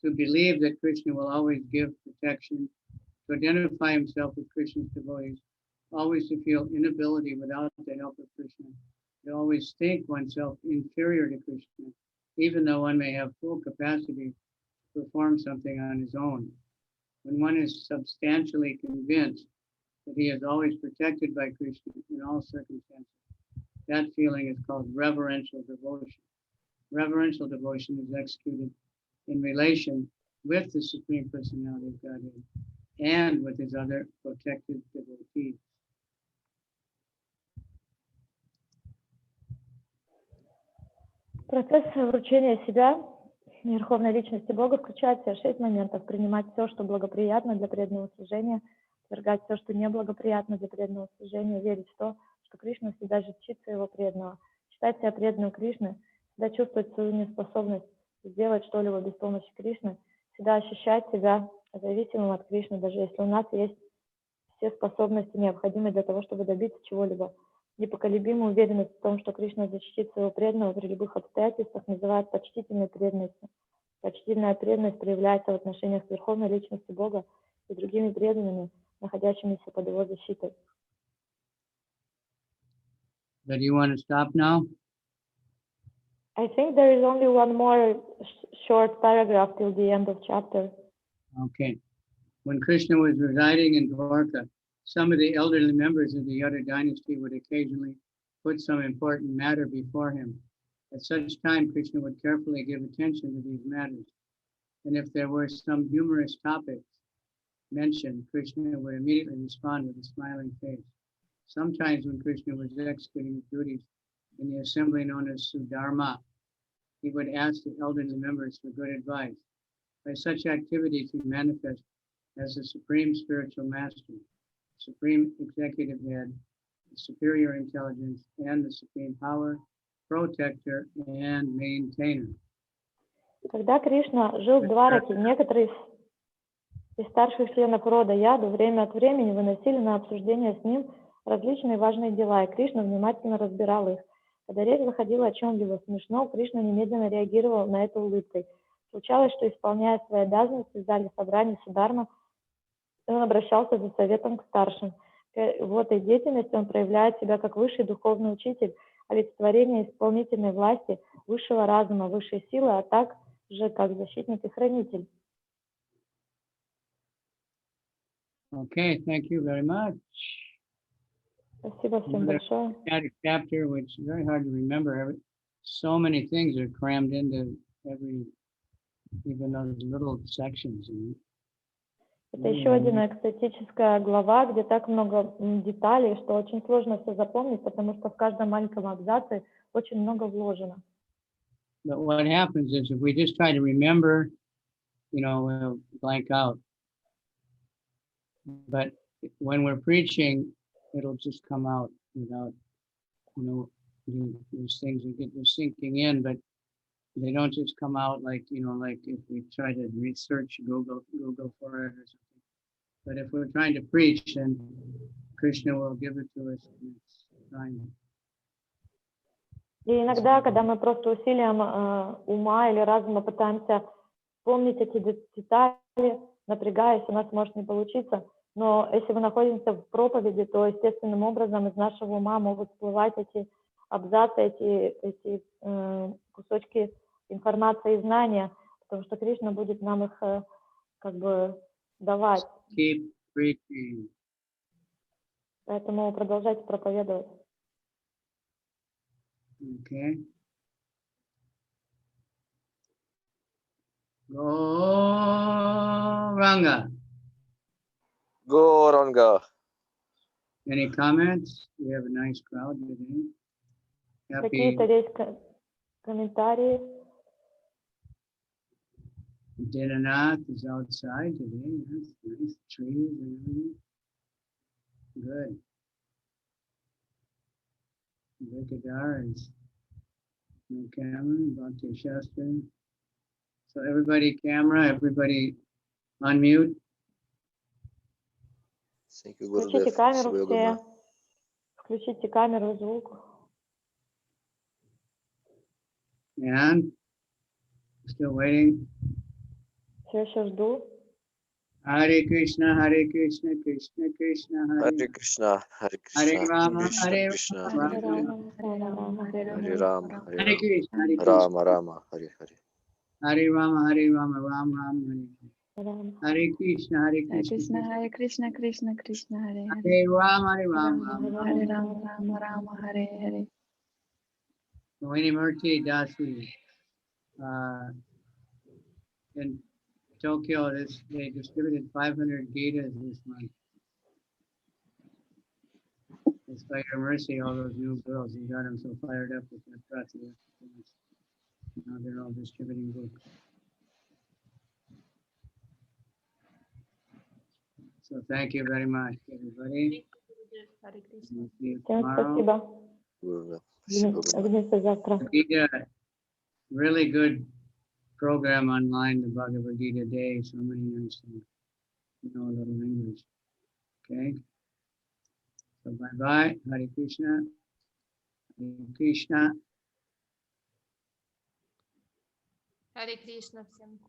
to believe that Krishna will always give protection, to identify himself with Krishna's devotees, always to feel inability without the help of Krishna, to always think oneself inferior to Krishna, even though one may have full capacity to perform something on his own. When one is substantially convinced that he is always protected by Krishna in all circumstances, that feeling is called reverential devotion. Reverential devotion is executed in relation with the Supreme Personality of Godhead and with his other protected devotees. Процесс вручения себя Верховной Личности Бога включает в себя 6 моментов: принимать все, что благоприятно для преданного служения, отвергать все, что неблагоприятно для преданного служения, верить в то, что Кришна всегда защитит своего преданного, считать себя преданным Кришны, всегда чувствовать свою неспособность сделать что-либо без помощи Кришны, всегда ощущать себя зависимым от Кришны, даже если у нас есть все способности, необходимые для того, чтобы добиться чего-либо. Непоколебимую уверенность в том, что Кришна защитит своего преданного при любых обстоятельствах, называют почтительной преданностью. Почтительная преданность проявляется в отношениях с Верховной Личностью Бога и другими преданными, находящимися под его защитой. But do you want to stop now? I think there is only one more short paragraph till the end of chapter. Okay. When Krishna was residing in Dwarka, some of the elderly members of the Yadu dynasty would occasionally put some important matter before him. At such time, Krishna would carefully give attention to these matters. And if there were some humorous topics mentioned, Krishna would immediately respond with a smiling face. Sometimes when Krishna was executing his duties in the assembly known as Sudharma, he would ask the elderly members for good advice. By such activities, he manifests as the Supreme Spiritual Master, Supreme Executive Head, the Superior Intelligence, and the Supreme Power, Protector, and Maintainer. Когда Кришна жил в Двараке, некоторые из старших членов рода Яду время от времени выносили на обсуждение с ним различные важные дела, и Кришна внимательно разбирал их. Когда речь заходила о чем-либо смешном, Кришна немедленно реагировал на это улыбкой. Случалось, что, исполняя свои обязанности в зале собраний Сударма, он обращался за советом к старшим. В этой деятельности он проявляет себя как высший духовный учитель, олицетворение исполнительной власти, высшего разума, высшей силы, а также как защитник и хранитель. Okay, thank you very much. Спасибо всем большое. Chapter, which is very hard to remember. So many things are crammed into every, even those little sections. Это еще одна экстатическая глава, где так много деталей, что очень сложно все запомнить, потому что в каждом маленьком абзаце очень много вложено. But what happens is if we just try to remember, we'll blank out. But when we're preaching, it'll just come out without, these things will get sinking in, but they don't just come out like if we try to research Google for it or something. But if we're trying to preach, then Krishna will give it to us in its time. И иногда, когда мы просто усилием ума или разума пытаемся помнить эти детали, напрягаясь, у нас может не получиться. Но если мы находимся в проповеди, то естественным образом из нашего ума могут всплывать эти абзацы, эти кусочки информации и знания, потому что Кришна будет нам их давать. Keep preaching. Поэтому продолжайте проповедовать. Okay. Gauranga. Gauranga. Any comments? We have a nice crowd today. Happy Какие-то есть комментарии? Dinanath is outside today. That's nice. Trees and everything. Good. Vikadar is no camera, Bhakti Shastra. So everybody camera, everybody unmute. Thank you, Включите Gurudev. камеру Shiva все. Gurma. Включите камеру и звук. And still waiting. Все еще жду. Hare Krishna, Krishna Krishna, Hare Krishna, Hare Hare Krishna, Rama, Krishna Hare Krishna, Rama, Hare Rama, Hare Rama, Hare Hare Rama. Rama, Hare Hare Rama, Krishna, Rama Rama, Hare Hare. Hare Rama, Ram Ram, Hare Rama. Hare Krishna, Hare Krishna, Hare Krishna, Krishna Krishna, Hare Hare. Hare Rama, Ram Ram. Hare Rama, Rama Rama, Hare Hare. Rohini Murti Dasi in Tokyo, they distributed 500 Gitas this month. It's by your mercy, all those new girls, you got them so fired up with that practice. Now they're all distributing books. So thank you very much, everybody. Hare Krishna. We'll see you Всем tomorrow. спасибо. Gurudev. Shiva Gurma. Увидимся завтра. Gita, really good program online, the Bhagavad Gita Day. So many nice things. You know a little English. Okay. So bye bye. Hare Krishna. Hare Krishna. Hare Krishna всем.